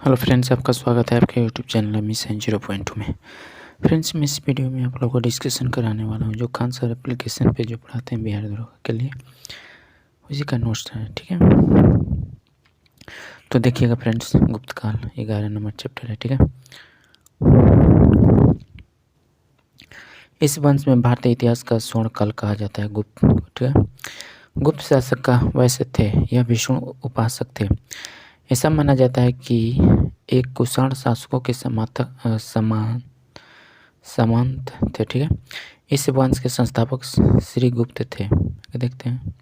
Hello friends, आपका स्वागत है आपके यूट्यूब चैनल मिशन 0.2 में। फ्रेंड्स, मैं इस वीडियो में आप लोगों को डिस्कशन कराने वाला हूँ जो खान सर एप्लीकेशन पे जो पढ़ाते हैं बिहार दरोगा के लिए, उसी का नोट्स है। ठीक है, तो देखिएगा फ्रेंड्स, गुप्तकाल 11 नंबर चैप्टर है। ठीक है, इस वंश में भारतीय इतिहास का स्वर्ण काल कहा जाता है गुप्त। ठीक है, गुप्त शासक का वैसे थे, यह विष्णु उपासक थे। ऐसा माना जाता है कि एक कुषाण शासकों के सामंत थे। ठीक है, इस वंश के संस्थापक श्री गुप्त थे। देखते हैं,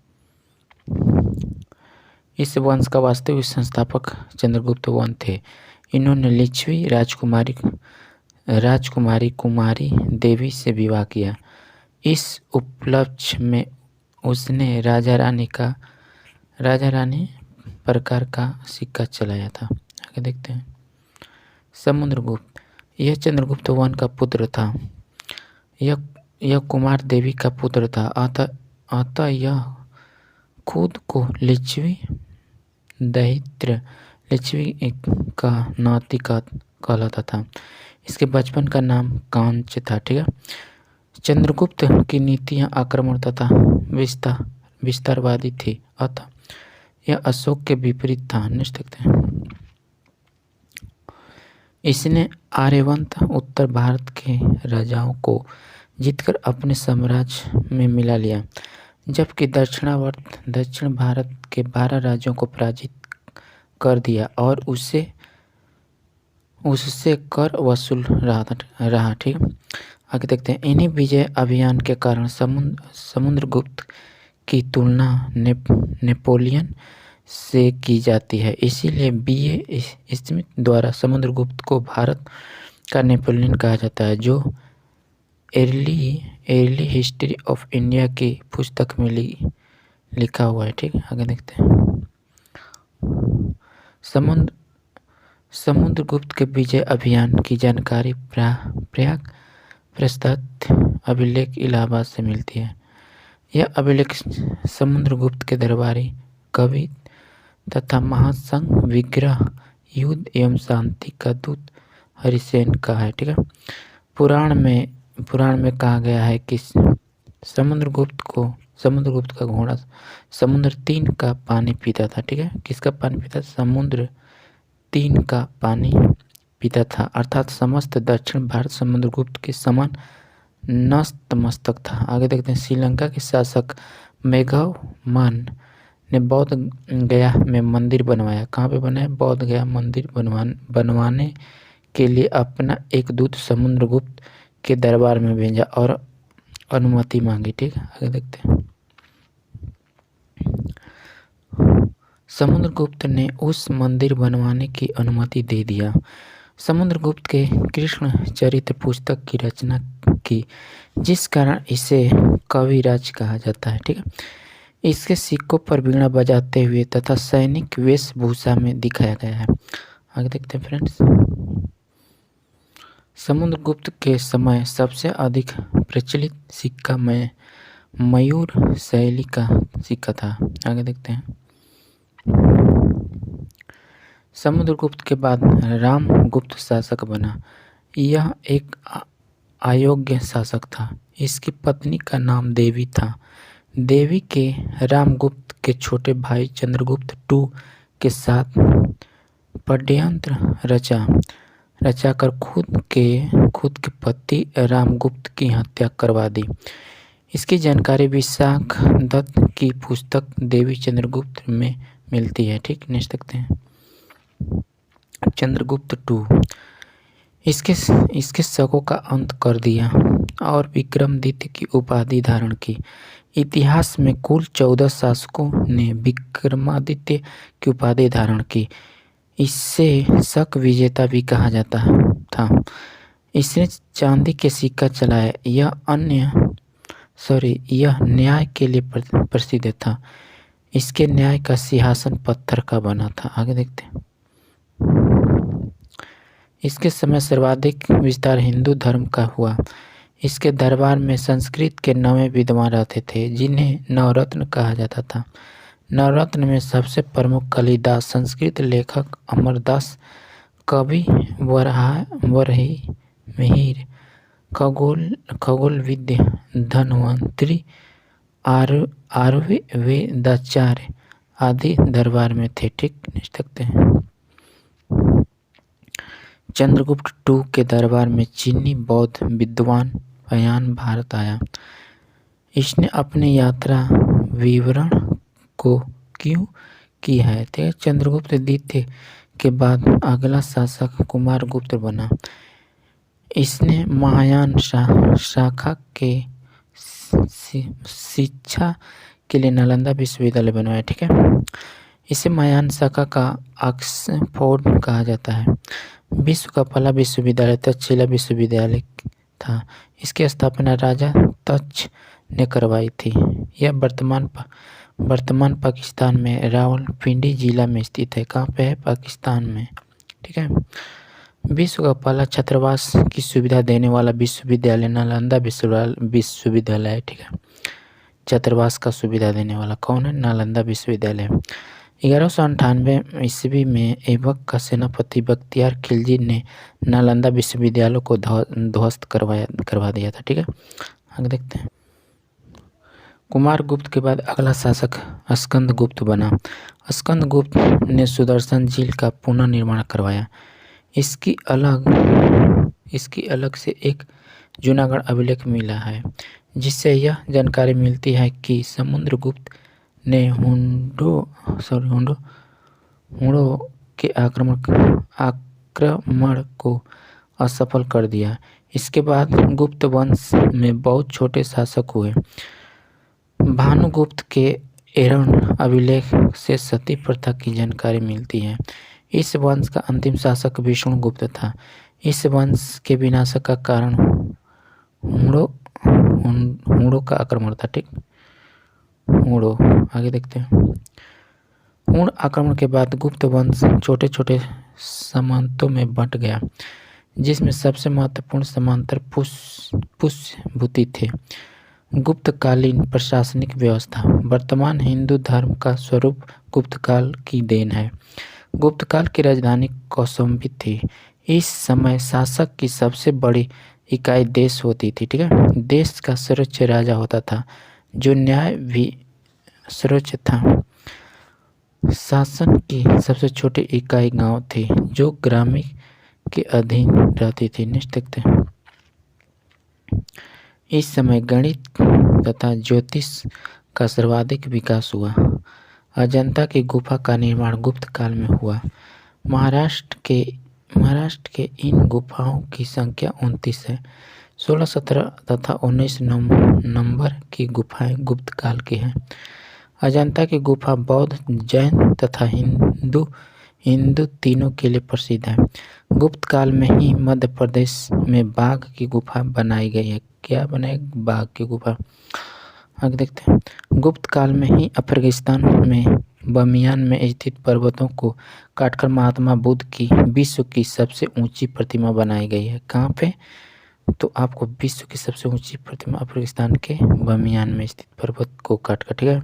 इस वंश का वास्तविक संस्थापक चंद्रगुप्त वन थे। इन्होंने लिच्छवी राजकुमारी कुमारी देवी से विवाह किया। इस उपलक्ष्य में उसने राजा रानी प्रकार का सिक्का चलाया था। आगे देखते हैं, समुद्रगुप्त, यह चंद्रगुप्त वन का पुत्र था। यह कुमार देवी का पुत्र था। अतः यह खुद को लिच्छवी का नाती कहलाता था। इसके बचपन का नाम कांच था। ठीक है, चंद्रगुप्त की नीतियां आक्रमण तथा विस्तारवादी थी। अतः यह अशोक के विपरीत था। निश्चित देखते हैं, इसने आर्यवंत उत्तर भारत के राजाओं को जीतकर अपने साम्राज्य में मिला लिया, जबकि दक्षिण भारत के 12 राज्यों को पराजित कर दिया और उससे कर वसूल रहा। ठीक है, आगे देखते हैं, इन्हीं विजय अभियान के कारण समुद्रगुप्त की तुलना नेपोलियन से की जाती है। इसीलिए B.A. स्मिथ द्वारा समुद्रगुप्त को भारत का नेपोलियन कहा जाता है, जो एर्ली हिस्ट्री ऑफ इंडिया की पुस्तक में लिखा हुआ है। ठीक है, आगे देखते हैं, समुद्रगुप्त के विजय अभियान की जानकारी प्रयाग प्रस्ताव अभिलेख इलाहाबाद से मिलती है। यह अभिलेख समुद्रगुप्त के दरबारी कवि तथा महासंघ विग्रह युद्ध एवं शांति का दूत हरिसेन का है। ठीक है, पुराण में कहा गया है कि समुद्रगुप्त का घोड़ा समुद्र 3 का पानी पीता था। ठीक है, किसका पानी पीता था? समुद्र 3 का पानी पीता था, अर्थात समस्त दक्षिण भारत समुद्रगुप्त के समान नतमस्तक था। आगे देखते हैं, श्रीलंका के शासक मेघवन ने बौद्ध गया में मंदिर बनवाया। कहाँ पे बनाया? बौद्ध गया मंदिर बनवाने के लिए अपना एक दूत समुद्रगुप्त के दरबार में भेजा और अनुमति मांगी। ठीक है, आगे देखते हैं, समुद्रगुप्त ने उस मंदिर बनवाने की अनुमति दे दिया। समुद्रगुप्त के कृष्ण चरित्र पुस्तक की रचना की, जिस कारण इसे कविराज कहा जाता है। ठीक है, इसके सिक्कों पर वीणा बजाते हुए तथा सैनिक वेशभूषा में दिखाया गया है। आगे देखते हैं फ्रेंड्स, समुद्रगुप्त के समय सबसे अधिक प्रचलित सिक्का मयूर शैली का सिक्का था। आगे देखते हैं, समुद्रगुप्त के बाद रामगुप्त शासक बना। यह एक अयोग्य शासक था। इसकी पत्नी का नाम देवी था। देवी के रामगुप्त के छोटे भाई चंद्रगुप्त II के साथ षड्यंत्र रचाकर खुद के पति रामगुप्त की हत्या करवा दी। इसकी जानकारी विशाख दत्त की पुस्तक देवी चंद्रगुप्त में मिलती है। ठीक, नेक्स्ट देखते हैं, चंद्रगुप्त II इसके शकों का अंत कर दिया और विक्रमादित्य की उपाधि धारण की। इतिहास में कुल 14 शासकों ने विक्रमादित्य की उपाधि धारण की। इससे शक विजेता भी कहा जाता था। इसने चांदी के सिक्का चलाया। यह न्याय के लिए प्रसिद्ध था। इसके न्याय का सिंहासन पत्थर का बना था। आगे देखते हैं, इसके समय सर्वाधिक विस्तार हिंदू धर्म का हुआ। इसके दरबार में संस्कृत के 9 विद्वान रहते थे, जिन्हें नवरत्न कहा जाता था। नवरत्न में सबसे प्रमुख कालिदास, संस्कृत लेखक अमरदास कवि, वराही मिहिर, खगोलविद्य धन्वंतरि, आयुर्वेदाचार्य आदि दरबार में थे। ठीक, लिख सकते हैं। चंद्रगुप्त II के दरबार में चीनी बौद्ध विद्वान फयान भारत आया। इसने अपनी यात्रा विवरण को क्यों की है? तो चंद्रगुप्त द्वितीय के बाद अगला शासक कुमारगुप्त बना। इसने महायान शाखा के शिक्षा के लिए नालंदा विश्वविद्यालय बनवाया। ठीक है, इसे महायान शाखा का ऑक्सफोर्ड कहा जाता है। विश्व का पहला विश्वविद्यालय तक्षशिला विश्वविद्यालय था। इसकी स्थापना राजा तक्ष ने करवाई थी। यह वर्तमान पाकिस्तान में रावलपिंडी जिला में स्थित है। कहाँ पे है? पाकिस्तान में। ठीक है, विश्व का पहला छात्रावास की सुविधा देने वाला विश्वविद्यालय नालंदा विश्वविद्यालय है। ठीक है, छात्रावास का सुविधा देने वाला कौन है? नालंदा विश्वविद्यालय। 1198 ईस्वी में ऐबक का सेनापति बख्तियार खिलजी ने नालंदा विश्वविद्यालय को ध्वस्त करवा दिया था। ठीक है, आगे देखते हैं। कुमारगुप्त के बाद अगला शासक स्कंदगुप्त बना। स्कंदगुप्त ने सुदर्शन झील का पुनर्निर्माण करवाया। इसकी अलग से एक जूनागढ़ अभिलेख मिला है, जिससे यह जानकारी मिलती है कि समुद्रगुप्त ने हुंडों के आक्रमण को असफल कर दिया। इसके बाद गुप्त वंश में बहुत छोटे शासक हुए। भानुगुप्त के एरन अभिलेख से सती प्रथा की जानकारी मिलती है। इस वंश का अंतिम शासक विष्णुगुप्त था। इस वंश के विनाश का कारण हुणों का आक्रमण था। ठीक, हुणों, आगे देखते हैं। हुण आक्रमण के बाद गुप्त वंश छोटे छोटे सामंतों में बंट गया, जिसमें सबसे महत्वपूर्ण सामंत पुष्यभूति थे। गुप्तकालीन प्रशासनिक व्यवस्था। वर्तमान हिंदू धर्म का स्वरूप गुप्तकाल की देन है। गुप्तकाल की राजधानी कौशाम्बी थी। इस समय शासक की सबसे बड़ी इकाई देश होती थी। ठीक है, देश का सर्वोच्च राजा होता था, जो न्याय भी सर्वोच्च था। शासन की सबसे छोटी इकाई गांव थी, जो ग्रामीण के अधीन रहती थी। नेक्स्ट देखते हैं। इस समय गणित तथा ज्योतिष का सर्वाधिक विकास हुआ। अजंता की गुफा का निर्माण गुप्त काल में हुआ। महाराष्ट्र के इन गुफाओं की संख्या 29 है। 16, 17 तथा 19 नंबर की गुफाएं गुप्त काल की हैं। अजंता की गुफा बौद्ध, जैन तथा हिंदू तीनों के लिए प्रसिद्ध है। गुप्त काल में ही मध्य प्रदेश में बाघ की गुफा बनाई गई है। क्या बनाई? बाघ की गुफा। आगे देखते हैं। गुप्त काल में ही अफगानिस्तान में बमियान में स्थित पर्वतों को काटकर महात्मा बुद्ध की विश्व की सबसे ऊंची प्रतिमा बनाई गई है। कहाँ पे? तो आपको विश्व की सबसे ऊंची प्रतिमा अफगानिस्तान के बमियान में स्थित पर्वत को काटकर, ठीक है,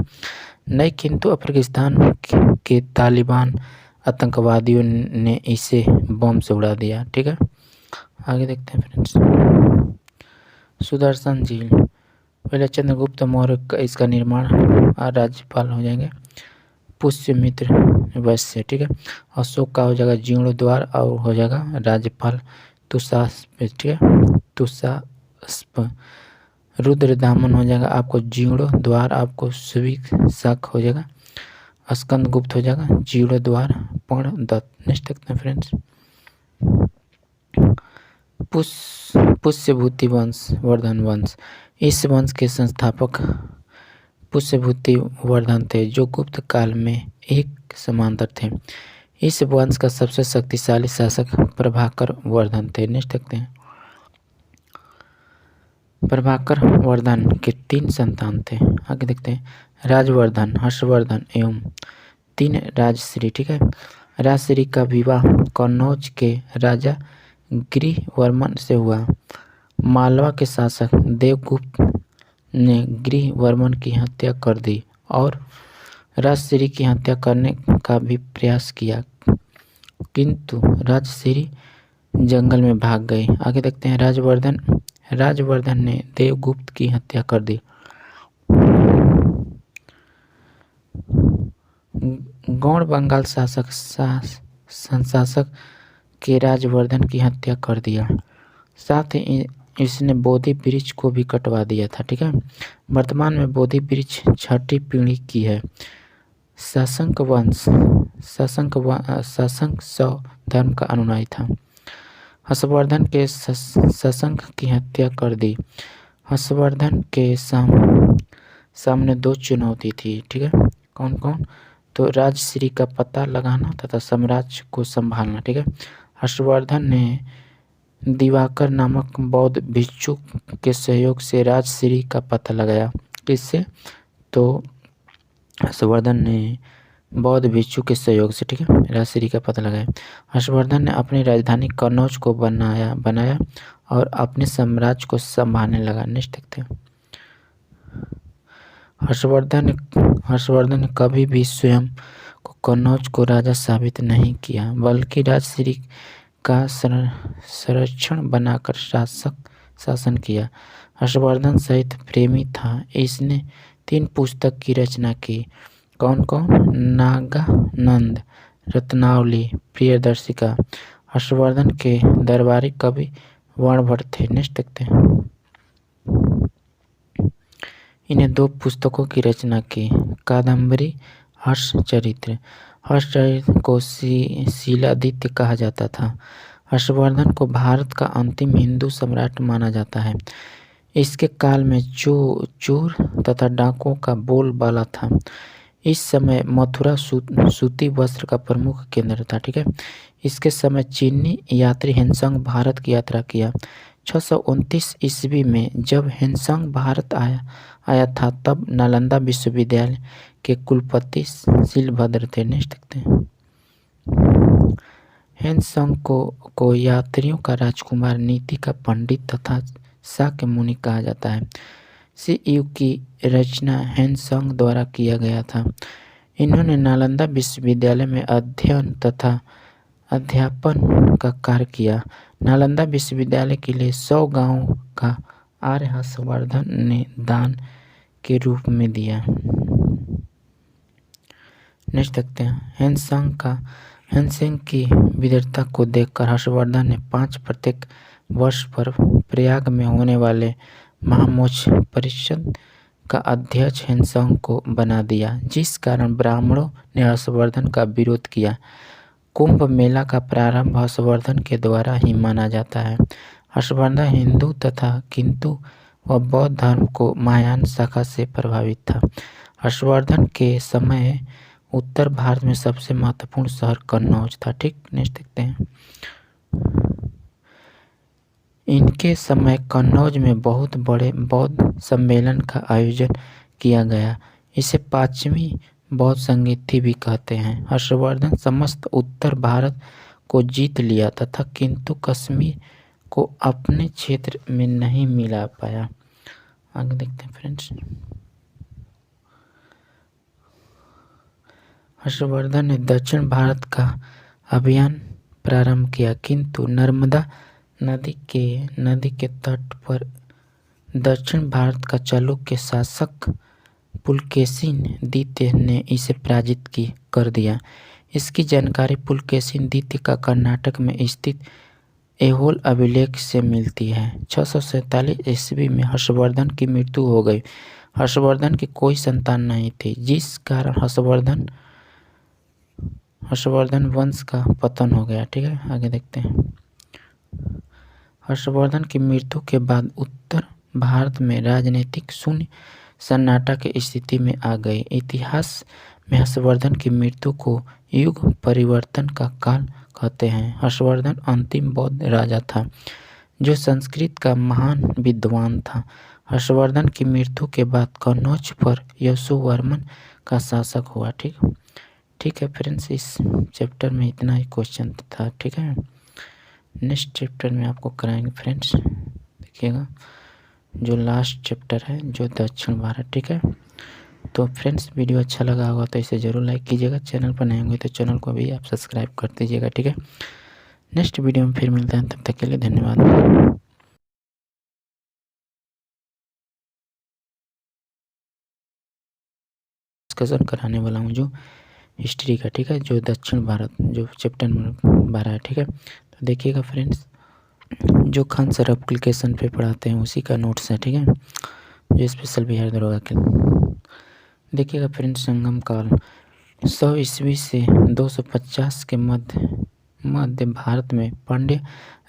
नहीं, किंतु अफगानिस्तान के तालिबान आतंकवादियों ने इसे बम से उड़ा दिया। ठीक है, आगे देखते हैं फ्रेंड्स। सुदर्शन झील। पहले चंद्रगुप्त मौर्य इसका निर्माण राज्यपाल हो जाएंगे पुष्यमित्र वैश्य। ठीक है, अशोक का हो जाएगा जीर्णोद्वार और हो जाएगा राज्यपाल तुषास्प। ठीक है, तुषास्प। रुद्रदामन हो जाएगा आपको जीर्णोद्वार, आपको सुविशाख हो जाएगा। स्कंदगुप्त हो जाएगा जीर्णोद्वार पर्णदत्त। नेक्स्ट देखते हैं फ्रेंड्स। पुष्यभूति वंश, वर्धन वंश। इस वंश के संस्थापक पुष्यभूति वर्धन थे, जो गुप्त काल में एक समांतर थे। इस वंश का सबसे शक्तिशाली शासक प्रभाकर वर्धन थे। नेक्स्ट देखते हैं। प्रभाकर वर्धन के 3 संतान थे। आगे देखते हैं। राजवर्धन, हर्षवर्धन एवं 3 राजश्री। ठीक है, राजश्री का विवाह कन्नौज के राजा गृहवर्मन से हुआ। मालवा के शासक देवगुप्त ने गृहवर्मन की हत्या कर दी और राजश्री की हत्या करने का भी प्रयास किया। किंतु राजश्री जंगल में भाग गई। आगे देखते हैं, राजवर्धन ने देवगुप्त की हत्या कर दी। गौड़ बंगाल संशासक के राजवर्धन की हत्या कर दिया। साथ ही इसने बोधि वृक्ष को भी कटवा दिया था। ठीक है, वर्तमान में बोधि वृक्ष छठी पीढ़ी की है। शशंक सौ धर्म का अनुयायी था। हर्षवर्धन के शशंक की हत्या कर दी। हर्षवर्धन के सामने दो चुनौती थी। ठीक है, कौन कौन? तो राजश्री का पता लगाना तथा साम्राज्य को संभालना। ठीक है, हर्षवर्धन ने दिवाकर नामक बौद्ध भिक्षु के सहयोग से राजश्री का पता लगाया। किससे? तो हर्षवर्धन ने बौद्ध भिक्षु के सहयोग से, ठीक है, राजश्री का पता लगाया। हर्षवर्धन ने अपनी राजधानी कन्नौज को बनाया और अपने साम्राज्य को संभालने लगा। नेक्स्ट देखते हैं, हर्षवर्धन ने कभी भी स्वयं को कन्नौज को राजा साबित नहीं किया, बल्कि राजश्री का संरक्षण बनाकर शासन किया। हर्षवर्धन सहित प्रेमी था। इसने 3 पुस्तक की रचना की। कौन कौन? नागानंद, रत्नावली, प्रियदर्शिका। हर्षवर्धन के दरबारी कवि वर्णभट्ट थे। नेक्स्ट देखते हैं, इन्हें 2 पुस्तकों की रचना की। कादम्बरी, हर्षचरित्र। हर्षचरित्र को शीलादित्य कहा जाता था। हर्षवर्धन को भारत का अंतिम हिंदू सम्राट माना जाता है। इसके काल में चोर तथा डाकुओं का बोलबाला था। इस समय मथुरा सूती वस्त्र का प्रमुख केंद्र था। ठीक है, इसके समय चीनी यात्री हेनसांग भारत की यात्रा किया। 629 ईस्वी में जब हेनसांग भारत आया था, तब नालंदा विश्वविद्यालय के कुलपति शीलभद्र थे। नेक्स्ट देखते हैं, हेनसांग को यात्रियों का राजकुमार, नीति का पंडित तथा शाक्य मुनि कहा जाता है। सीयू की रचना हेनसांग द्वारा किया गया था। इन्होंने नालंदा विश्वविद्यालय में अध्ययन तथा अध्यापन का कार्य किया। नालंदा विश्वविद्यालय के लिए 100 गांवों का आर्य हर्षवर्धन ने दान के रूप में दिया। नेक्स्ट देखते हैं, हेनसेंग की विद्वता को देखकर हर्षवर्धन ने 5 प्रत्येक वर्ष पर प्रयाग में होने वाले महामोक्ष परिषद का अध्यक्ष हेनसांग को बना दिया, जिस कारण ब्राह्मणों ने हर्षवर्धन का विरोध किया। कुंभ मेला का प्रारंभ हर्षवर्धन के द्वारा ही माना जाता है। हर्षवर्धन हिंदू तथा किंतु वह बौद्ध धर्म को महायान शाखा से प्रभावित था। हर्षवर्धन के समय उत्तर भारत में सबसे महत्वपूर्ण शहर कन्नौज था। ठीक, नेक्स्ट देखते हैं, इनके समय कन्नौज में बहुत बड़े बौद्ध सम्मेलन का आयोजन किया गया। इसे 5वीं बौद्ध संगीति भी कहते हैं। हर्षवर्धन समस्त उत्तर भारत को जीत लिया तथा किंतु कश्मीर को अपने क्षेत्र में नहीं मिला पाया। आगे देखते हैं फ्रेंड्स, हर्षवर्धन ने दक्षिण भारत का अभियान प्रारंभ किया, किंतु नर्मदा नदी के तट पर दक्षिण भारत का चालुक्य शासक पुलकेशिन द्वितीय ने इसे पराजित कर दिया। इसकी जानकारी पुलकेशिन द्वितीय का कर्नाटक में स्थित ऐहोल अभिलेख से मिलती है। 647 ईस्वी में हर्षवर्धन की मृत्यु हो गई। हर्षवर्धन की कोई संतान नहीं थी, जिस कारण हर्षवर्धन वंश का पतन हो गया। ठीक है, आगे देखते हैं, हर्षवर्धन की मृत्यु के बाद उत्तर भारत में राजनीतिक शून्य सन्नाटा की स्थिति में आ गई। इतिहास में हर्षवर्धन की मृत्यु को युग परिवर्तन का काल कहते हैं। हर्षवर्धन अंतिम बौद्ध राजा था जो संस्कृत का महान विद्वान था। हर्षवर्धन की मृत्यु के बाद कन्नौज पर यशोवर्मन का शासक हुआ। ठीक है फ्रेंड्स, इस चैप्टर में इतना ही क्वेश्चन था। ठीक है, नेक्स्ट चैप्टर में आपको कराएंगे फ्रेंड्स, देखिएगा, जो लास्ट चैप्टर है जो दक्षिण भारत। ठीक है, तो फ्रेंड्स वीडियो अच्छा लगा होगा तो इसे ज़रूर लाइक कीजिएगा। चैनल पर नए होंगे तो चैनल को भी आप सब्सक्राइब कर दीजिएगा, ठीक है। नेक्स्ट वीडियो में फिर मिलते हैं, तब तक के लिए धन्यवाद। डिस्कशन कराने वाला हूँ जो हिस्ट्री का, ठीक है, जो दक्षिण भारत जो चैप्टर नंबर 12 है, ठीक है। तो देखिएगा फ्रेंड्स, जो खान सर एप्लीकेशन पे पढ़ाते हैं उसी का नोट्स है, ठीक है, जो स्पेशल बिहार दरोगा के। देखिएगा फ्रेंड्स, संगम काल 100 ईस्वी से 250 के मध्य भारत में पांड्य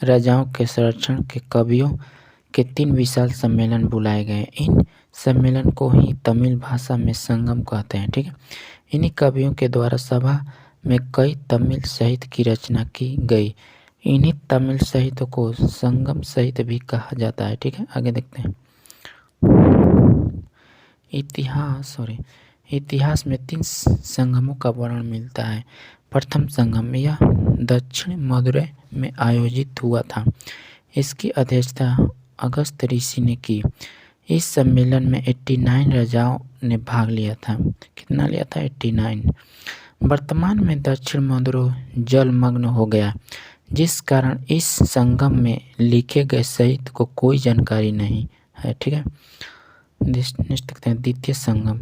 राजाओं के संरक्षण के कवियों के 3 विशाल सम्मेलन बुलाए गए। इन सम्मेलन को ही तमिल भाषा में संगम कहते हैं, ठीक है। इन्हीं कवियों के द्वारा सभा में कई तमिल साहित्य की रचना की गई। इन्हीं तमिल साहित्य को संगम साहित्य भी कहा जाता है, ठीक है। आगे देखते हैं। इतिहास में 3 संगमों का वर्णन मिलता है। प्रथम संगम यह दक्षिण मदुरै में आयोजित हुआ था। इसकी अध्यक्षता अगस्त ऋषि ने की। इस सम्मेलन में 89 राजाओं ने भाग लिया था। कितना लिया था? 89। वर्तमान में दक्षिण मदुरै जलमग्न हो गया, जिस कारण इस संगम में लिखे गए साहित्य को कोई जानकारी नहीं है, ठीक है। नेक्स्ट देखते हैं, द्वितीय संगम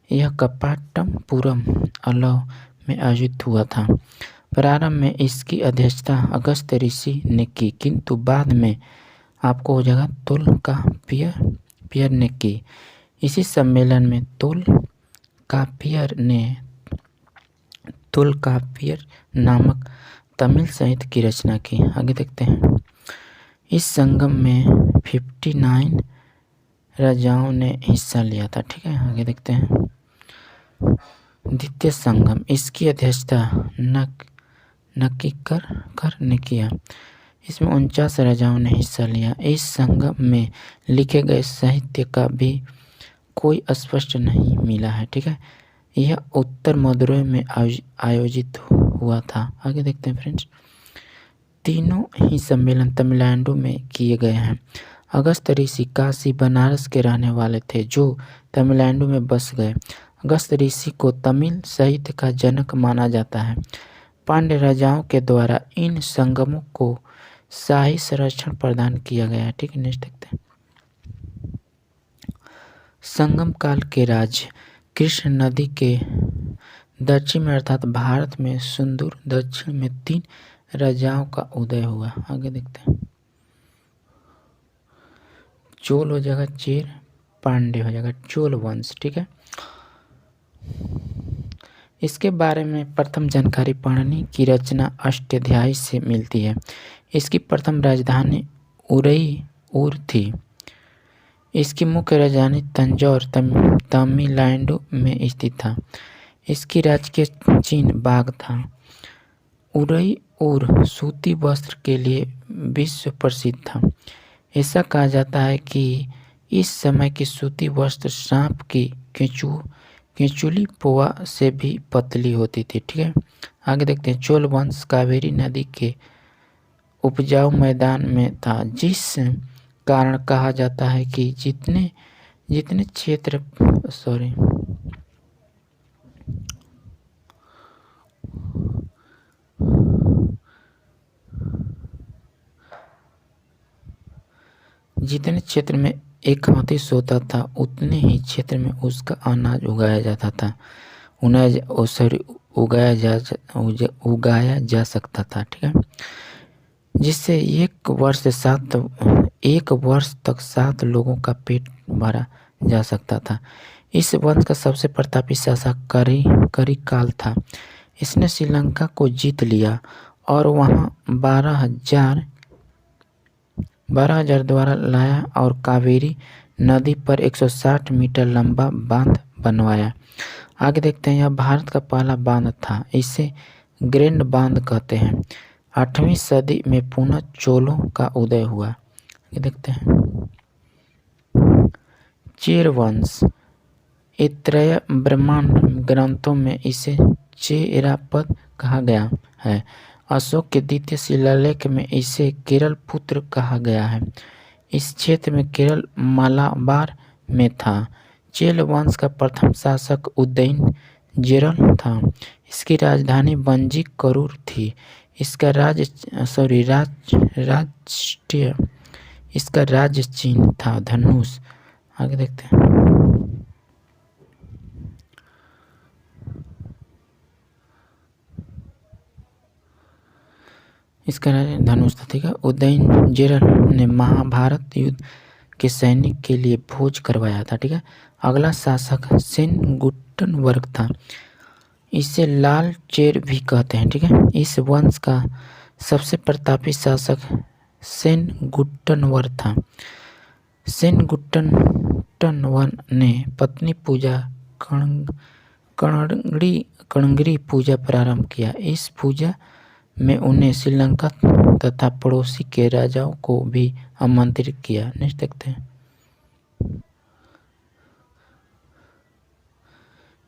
यह कपाटमपुरम अलव में आयोजित हुआ था। प्रारंभ में इसकी अध्यक्षता अगस्त ऋषि ने की, किंतु बाद में आपको हो जाएगा तोल्काप्पियर ने की। इसी सम्मेलन में तोल्काप्पियर नामक तमिल साहित्य की रचना की। आगे देखते हैं। इस संगम में 59 राजाओं ने हिस्सा लिया था, ठीक है। आगे देखते हैं। द्वितीय संगम इसकी अध्यक्षता नक्कीकर ने किया। इसमें 49 राजाओं ने हिस्सा लिया। इस संगम में लिखे गए साहित्य का भी कोई स्पष्ट नहीं मिला है, ठीक है। यह उत्तर मदुरै में आयोजित हुआ था। आगे देखते हैं फ्रेंड्स। तीनों ही सम्मेलन तमिलनाडु में किए गए हैं। अगस्त ऋषि काशी बनारस के रहने वाले थे, जो तमिलनाडु में बस गए। अगस्त ऋषि को तमिल साहित्य का जनक माना जाता है। पांड्य राजाओं के द्वारा इन संगमों को शाही संरक्षण प्रदान किया गया है, ठीक है। नेक्स्ट देखते हैं। संगम काल के राज्य कृष्ण नदी के दक्षिण में अर्थात भारत में सुदूर दक्षिण में 3 राजाओं का उदय हुआ। आगे देखते हैं। चोल हो जाएगा चेर, पांड्य हो जाएगा चोल वंश, ठीक है। इसके बारे में प्रथम जानकारी पाणिनि की रचना अष्टाध्यायी से मिलती है। इसकी प्रथम राजधानी उरईयूर थी। इसकी मुख्य राजधानी तंजौर तमिलनाडु में स्थित था। इसकी राजकीय चिन्ह बाघ था। उरईयूर सूती वस्त्र के लिए विश्व प्रसिद्ध था। ऐसा कहा जाता है कि इस समय की सूती वस्त्र सांप की केंचुली पोआ से भी पतली होती थी, ठीक है। आगे देखते हैं। चोल वंश कावेरी नदी के उपजाऊ मैदान में था, जिस कारण कहा जाता है कि जितने क्षेत्र में एक हाथी सोता था, उतने ही क्षेत्र में उसका अनाज उगाया जाता था, उगाया जा सकता था, ठीक है। जिससे एक वर्ष तक 7 लोगों का पेट भरा जा सकता था। इस वंश का सबसे प्रतापी शासक करिकाल था। इसने श्रीलंका को जीत लिया और वहां 12,000 द्वारा लाया और कावेरी नदी पर 160 मीटर लंबा बांध बनवाया। आगे देखते हैं। यह भारत का पहला बांध था। इसे ग्रैंड बांध कहते हैं। 8वीं सदी में पुनः चोलों का उदय हुआ। ये देखते हैं। चेर वंश ऐतरेय ब्राह्मण ग्रंथों में इसे चेरापद कहा गया है। अशोक के द्वितीय शिलालेख में इसे केरल पुत्र कहा गया है। इस क्षेत्र में केरल मालाबार में था। चेल वंश का प्रथम शासक उदयन जेरल था। इसकी राजधानी वंजी करूर थी। इसका राष्ट्रीय इसका राज्य चिन्ह था धनुष। आगे देखते हैं। इसका राज्य धनुष था, ठीक है। उदयन जेरल ने महाभारत युद्ध के सैनिक के लिए भोज करवाया था, ठीक है। अगला शासक सेनगुट्टन वर्ग था। इसे लाल चेर भी कहते हैं, ठीक है। इस वंश का सबसे प्रतापी शासक सेनगुट्टनवर था। सेनगुट्टनवर ने पत्नी पूजा कणगरी पूजा प्रारंभ किया। इस पूजा में उन्हें श्रीलंका तथा पड़ोसी के राजाओं को भी आमंत्रित किया। नेक्स्ट देखते हैं।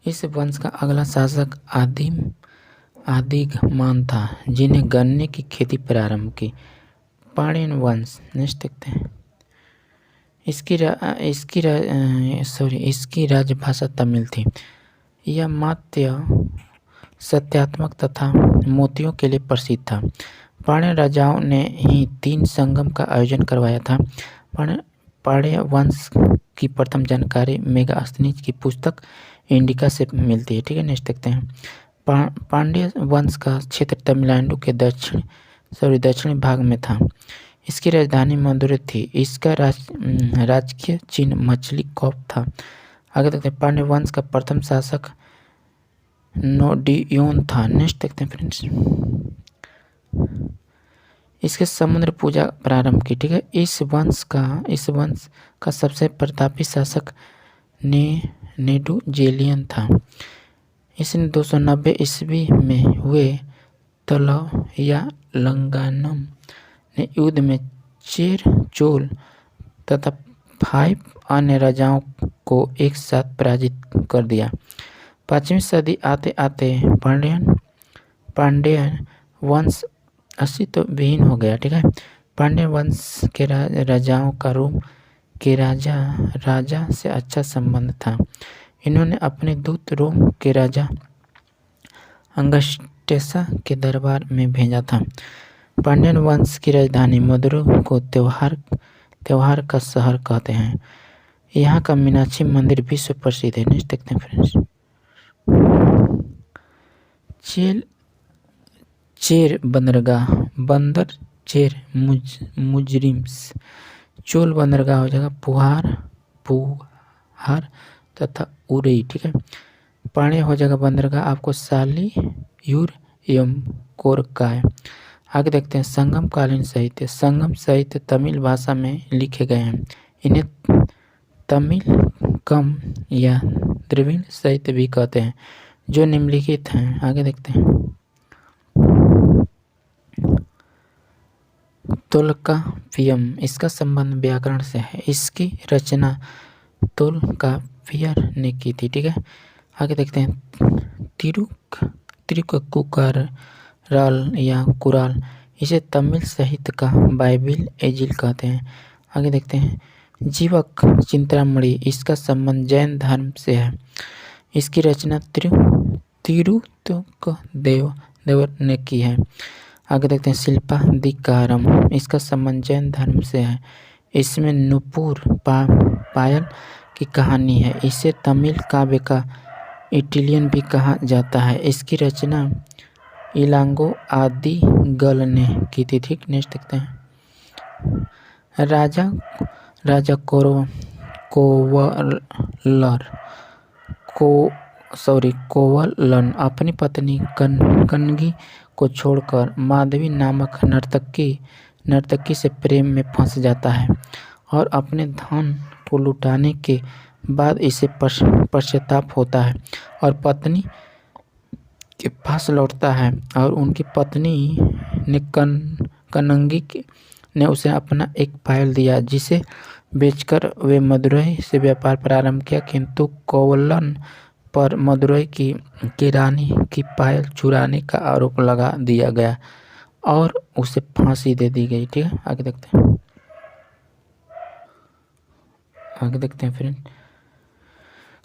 इस वंश का अगला शासक आदिघमान था, जिन्हें गन्ने की खेती प्रारंभ की। पांड्यन वंश। नेक्स्ट देखते हैं। इसकी राजभाषा तमिल थी। यह मात्य सत्यात्मक तथा मोतियों के लिए प्रसिद्ध था। पांड्य राजाओं ने ही 3 संगम का आयोजन करवाया था। पांड्य वंश की प्रथम जानकारी मेगास्थनीज की पुस्तक इंडिका से मिलती है, ठीक है। नेक्स्ट देखते हैं। पांड्य वंश का क्षेत्र तमिलनाडु के दक्षिणी भाग में था। इसकी राजधानी मदुरै थी। इसका राजकीय चिन्ह मछली कौप था। आगे देखते हैं। पांड्य वंश का प्रथम शासक नोडियोन था। नेक्स्ट देखते हैं फ्रेंड्स। इसके समुद्र पूजा प्रारंभ की, ठीक है। इस वंश का सबसे प्रतापी शासक नेडुजेलियन था। इसने 290 ईस्वी में हुए तलयालंगानम ने युद्ध में चेर, चोल तथा 5 अन्य राजाओं को एक साथ पराजित कर दिया। 5वीं सदी आते आते पांड्य वंश अस्तित्व विहीन हो गया, ठीक है। पांड्य वंश के राजाओं का रोम के राजा से अच्छा संबंध था। इन्होंने अपने दूत रोम के राजा अंगस्टेसा के दरबार में भेजा था। पांड्यन वंश की राजधानी मदुरै को त्योहार का शहर कहते हैं। यहाँ का मीनाक्षी मंदिर विश्व प्रसिद्ध है। नेक्स्ट देखते हैं फ्रेंड्स। चेर बंदरगाह, बंदर चेर मुजरिम्स। चोल बंदरगाह हो जाएगा पुहार तथा उरई, ठीक है। पांड्य हो जाएगा बंदरगाह आपको सालीयूर एवं कोरकाय। आगे देखते हैं। संगम कालीन साहित्य। संगम साहित्य तमिल भाषा में लिखे गए हैं। इन्हें तमिल कम या द्रविड़ साहित्य भी कहते हैं, जो निम्नलिखित हैं। आगे देखते हैं। तोल्काप्पियम। इसका संबंध व्याकरण से है। इसकी रचना तोल्काप्पियर ने की थी, ठीक है। आगे देखते हैं। तिरुक्कुराल या कुराल, इसे तमिल साहित्य का बाइबिल एजिल कहते हैं। आगे देखते हैं। जीवक चिंतामणि, इसका संबंध जैन धर्म से है। इसकी रचना तिरुत्तुकदेवर ने की है। आगे देखते हैं। शिल्पाधिकारम, इसका संबंध जैन धर्म से है। इसमें नुपुर पायल की कहानी है। इसे तमिल काव्य का इटलियन भी कहा जाता है। इसकी रचना इलांगो आदिगल ने की थी, ठीक। नेक्स्ट देखते हैं। राजा कोवलन अपनी पत्नी कनगी को छोड़कर माधवी नामक नर्तकी से प्रेम में फंस जाता है और अपने धन को लुटाने के बाद इसे पश्चाताप होता है और पत्नी के पास लौटता है और उनकी पत्नी ने कनंगी ने उसे अपना एक पायल दिया, जिसे बेचकर वे मदुरै से व्यापार प्रारंभ किया। किंतु कोवलन पर मदुरै की रानी की पायल चुराने का आरोप लगा दिया गया और उसे फांसी दे दी गई, ठीक है। आगे देखते हैं। फ्रेंड,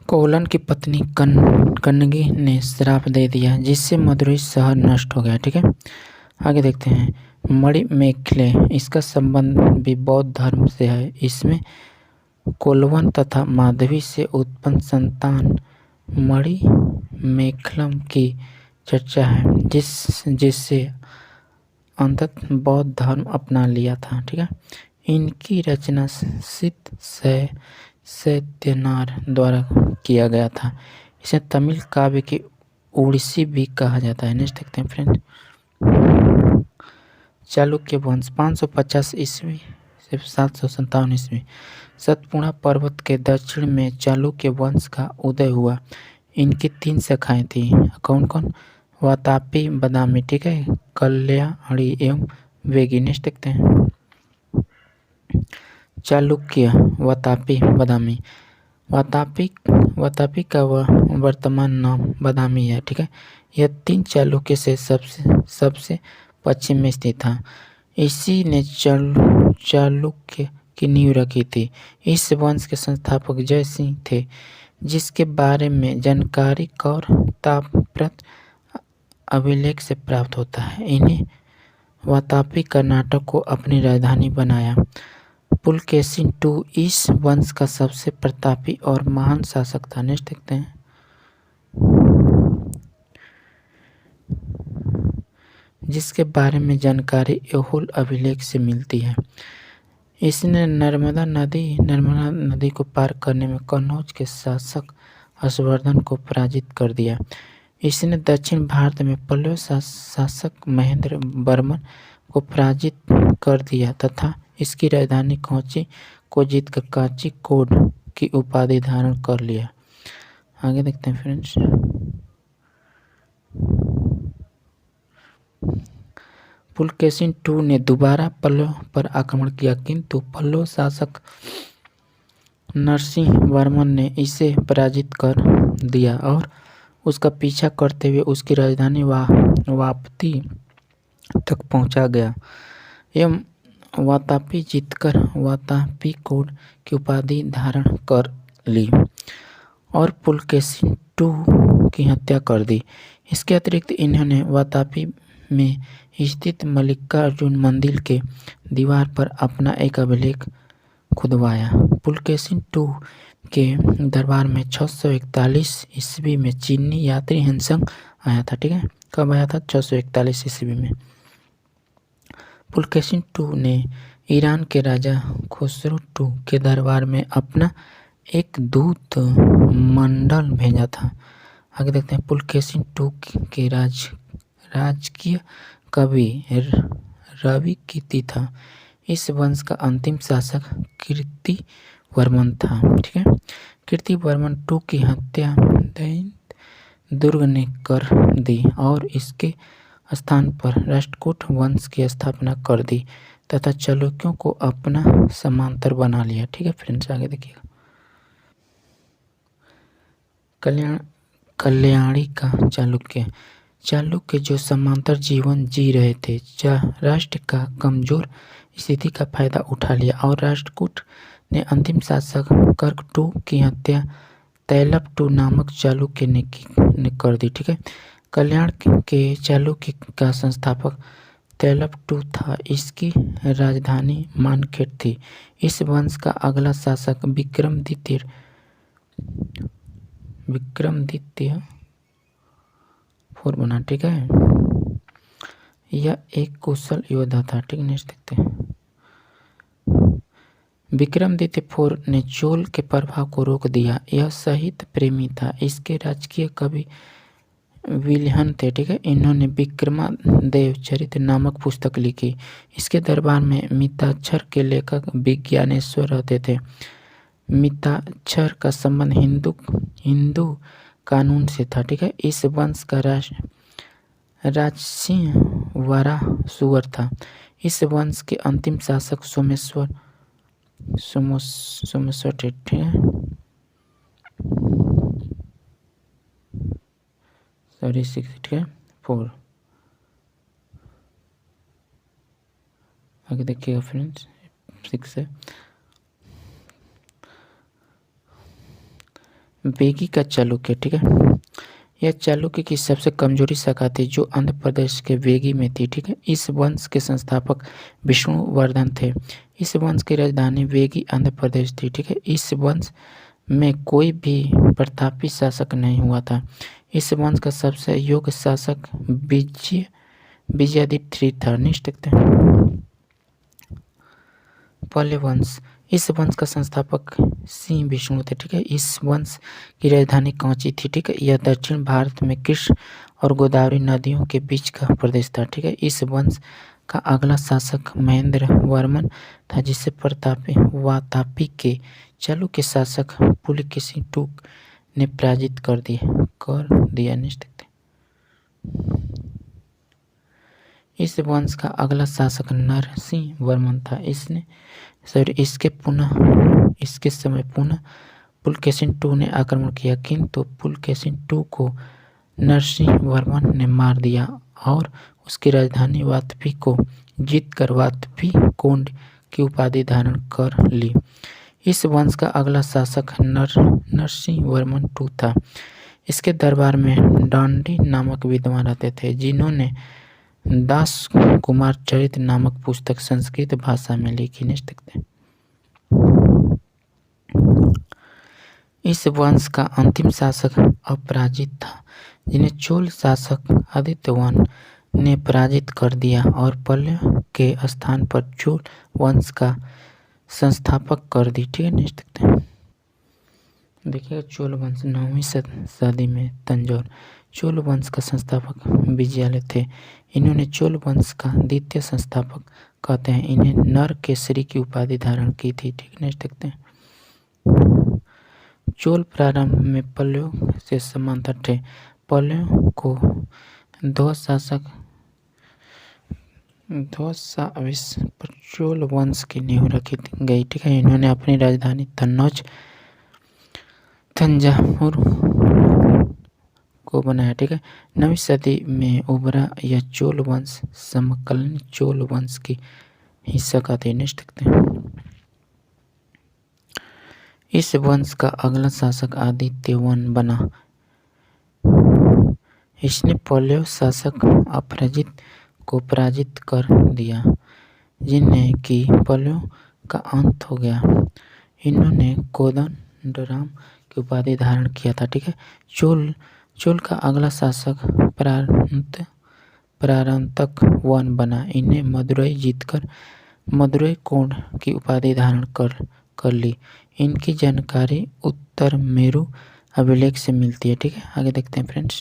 कोलन की पत्नी कन्नगी ने श्राप दे दिया, जिससे मदुरई शहर नष्ट हो गया। ठीक है, आगे देखते हैं। मणिमेखले, इसका संबंध भी बौद्ध धर्म से है। इसमें कोलवन तथा माधवी से उत्पन्न संतान मणिमेखलम की चर्चा है, जिससे अंततः बौद्ध धर्म अपना लिया था। ठीक है, इनकी रचना सिद्ध सत्यनार द्वारा किया गया था। इसे तमिल काव्य की ओडिसी भी कहा जाता है। नेक्स्ट देखते हैं फ्रेंड। चालुक्य वंश 550 ईस्वी से 757 ईस्वी। सतपुड़ा पर्वत के दक्षिण में चालुक्य वंश का उदय हुआ। इनकी 3 शाखाएं थी। कौन कौन? वातापी, बादामी, ठीक है, कल्याणी एवं वेगी। नेक्स्ट देखते हैं। चालुक्य, वातापी, बादामी। वातापी का वर्तमान नाम बादामी है। ठीक है, यह 3 चालुक्य से सबसे पश्चिम में स्थित था। इसी ने चालुक्य की नींव रखी थी। इस वंश के संस्थापक जय सिंह थे, जिसके बारे में जानकारी कौर ताम्रपत्र अभिलेख से प्राप्त होता है। इन्हें वातापी कर्नाटक को अपनी राजधानी बनाया। पुलकेशिन II इस वंश का सबसे प्रतापी और महान शासक था। नेक्स्ट देखते हैं। जिसके बारे में जानकारी ऐहोल अभिलेख से मिलती है। इसने नर्मदा नदी को पार करने में कन्नौज के शासक हर्षवर्धन को पराजित कर दिया। इसने दक्षिण भारत में पल्लव शासक महेंद्र वर्मन को पराजित कर दिया तथा इसकी राजधानी कोची को जीतकर काचिकोड की उपाधि धारण कर लिया। आगे देखते हैं फ्रेंड्स। पुलकेशिन II ने दोबारा पल्लव पर आक्रमण किया, किंतु पल्लव शासक नरसिंह वर्मन ने इसे पराजित कर दिया और उसका पीछा करते हुए उसकी राजधानी वापी तक पहुंचा गया एवं वातापी जीतकर वातापीकोड की उपाधि धारण कर ली और पुलकेशिन II की हत्या कर दी। इसके अतिरिक्त इन्होंने वातापी में स्थित मल्लिकार्जुन मंदिर के दीवार पर अपना एक अभिलेख खुदवाया। पुलकेशिन II के दरबार में 641 ईस्वी में चीनी यात्री हेनसंग आया था। ठीक है, कब आया था? 641 ईस्वी में। पुलकेशिन II ने ईरान के राजा खुसरो II के दरबार में अपना एक दूत मंडल भेजा था। आगे देखते हैं। पुलकेशिन II के राजकीय कवि रवि कीर्ति था। इस वंश का अंतिम शासक कीर्तिवर्मन था। ठीक है, कीर्तिवर्मन II की हत्या दुर्ग ने कर दी और इसके स्थान पर राष्ट्रकूट वंश की स्थापना कर दी तथा चालुक्यों को अपना समांतर बना लिया। ठीक है फ्रेंड्स, आगे देखिएगा। कल्याणी का चालुक्य जो समांतर जीवन जी रहे थे, राष्ट्र का कमजोर स्थिति का फायदा उठा लिया और राष्ट्रकूट ने अंतिम शासक कर्क II की हत्या तैलप II नामक चालुक्य ने कर दी। ठीक है, कल्याण के चालुक्य का संस्थापक तैलप II था। इसकी राजधानी मानखेड़ थी। इस वंश का अगला शासक विक्रमादित्य IV बना। ठीक है, यह एक कुशल योद्धा था। ठीक है, नेक्स्ट देखते हैं। विक्रमादित्य IV ने चोल के प्रभाव को रोक दिया। यह साहित्य प्रेमी था। इसके राजकीय कवि विल्हन थे। ठीक है, इन्होंने विक्रमादेव चरित नामक पुस्तक लिखी। इसके दरबार में मिताक्षर के लेखक विज्ञानेश्वर रहते थे। मिताक्षर का संबंध हिंदू कानून से था। ठीक है, इस वंश का राजसिंह वरासुर था। इस वंश के अंतिम शासक सोमेश्वर थे। ठीक है, सॉरी 4। आगे देखिएगा फ्रेंड्स, 6 है। वेगी का चालुक्य, ठीक है। यह चालुक्य की सबसे कमजोरी शाखा थी जो आंध्र प्रदेश के वेगी में थी, ठीक है। इस वंश के संस्थापक विष्णुवर्धन थे। इस वंश की राजधानी वेगी आंध्र प्रदेश थी, ठीक है। इस वंश में कोई भी प्रतापी शासक नहीं हुआ था। इस वंश का सबसे योग्य शासक विजयादित्य था। नेक्स्ट देखते हैं पल्लव वंश। इस वंश का संस्थापक सिंह विष्णु थे, ठीक है। इस वंश की राजधानी कांची थी, ठीक है। यह दक्षिण भारत में कृष्ण और गोदावरी नदियों के बीच का प्रदेश था, ठीक है। इस वंश का अगला शासक महेंद्र वर्मन था, जिसे वातापी के चालुक्य शासक पुलकेशिन II ने पराजित कर दिया। नेक्स्ट देखते हैं इस वंश का अगला शासक नरसिंह वर्मन था। इसके समय पुनः पुलकेशिन II ने आक्रमण किया, किंतु पुलकेशिन II को नरसिंह वर्मन ने मार दिया और उसकी राजधानी वातापी को जीतकर वातापी कोंड की उपाधि धारण कर ली। इस वंश का अगला शासक नरसिंह वर्मन II था। इसके दरबार में डांडी नामक विद्वान रहते थे, जिन्होंने दास कुमार चरित नामक पुस्तक संस्कृत भाषा में लिखी। नेक्स्ट देखते हैं इस वंश का अंतिम शासक अपराजित था, जिन्हें चोल शासक आदित्यवर्मन ने पराजित कर दिया और पल्लव के स्थान पर चोल वंश का संस्थापक कर दी। ठीक है, नेक्स्ट देखते हैं। देखिएगा चोल वंश 9वीं सदी में तंजौर। चोल वंश का संस्थापक विजयालय थे। इन्होंने चोल वंश का द्वितीय संस्थापक कहते हैं। इन्हें नर केसरी की उपाधि धारण की थी। ठीक है, नेक्स्ट देखते हैं। चोल प्रारंभ में पल्लव से समांतर थे। पल्लव को ध्वज पर चोल वंश की नींव रखी गई। ठीक है, इन्होंने अपनी राजधानी तंजावुर को बनाया। ठीक है, 9वीं सदी में उभरा यह चोल वंश समकालीन चोल वंश की हिस्सा का थे। नेक्स्ट देखते हैं। इस वंश का अगला शासक आदित्यवर्मन बना। इसने पल्लव शासक अपराजित को पराजित कर दिया, जिन्हें कि पल्लव का अंत हो गया। इन्होंने कोदंडराम की उपाधि धारण किया था। ठीक है, चोल का अगला शासक परांतक वन बना। इन्हें मदुरई जीतकर मदुरई कोंड की उपाधि धारण कर ली। इनकी जानकारी उत्तर मेरु अभिलेख से मिलती है। ठीक है, आगे देखते हैं फ्रेंड्स।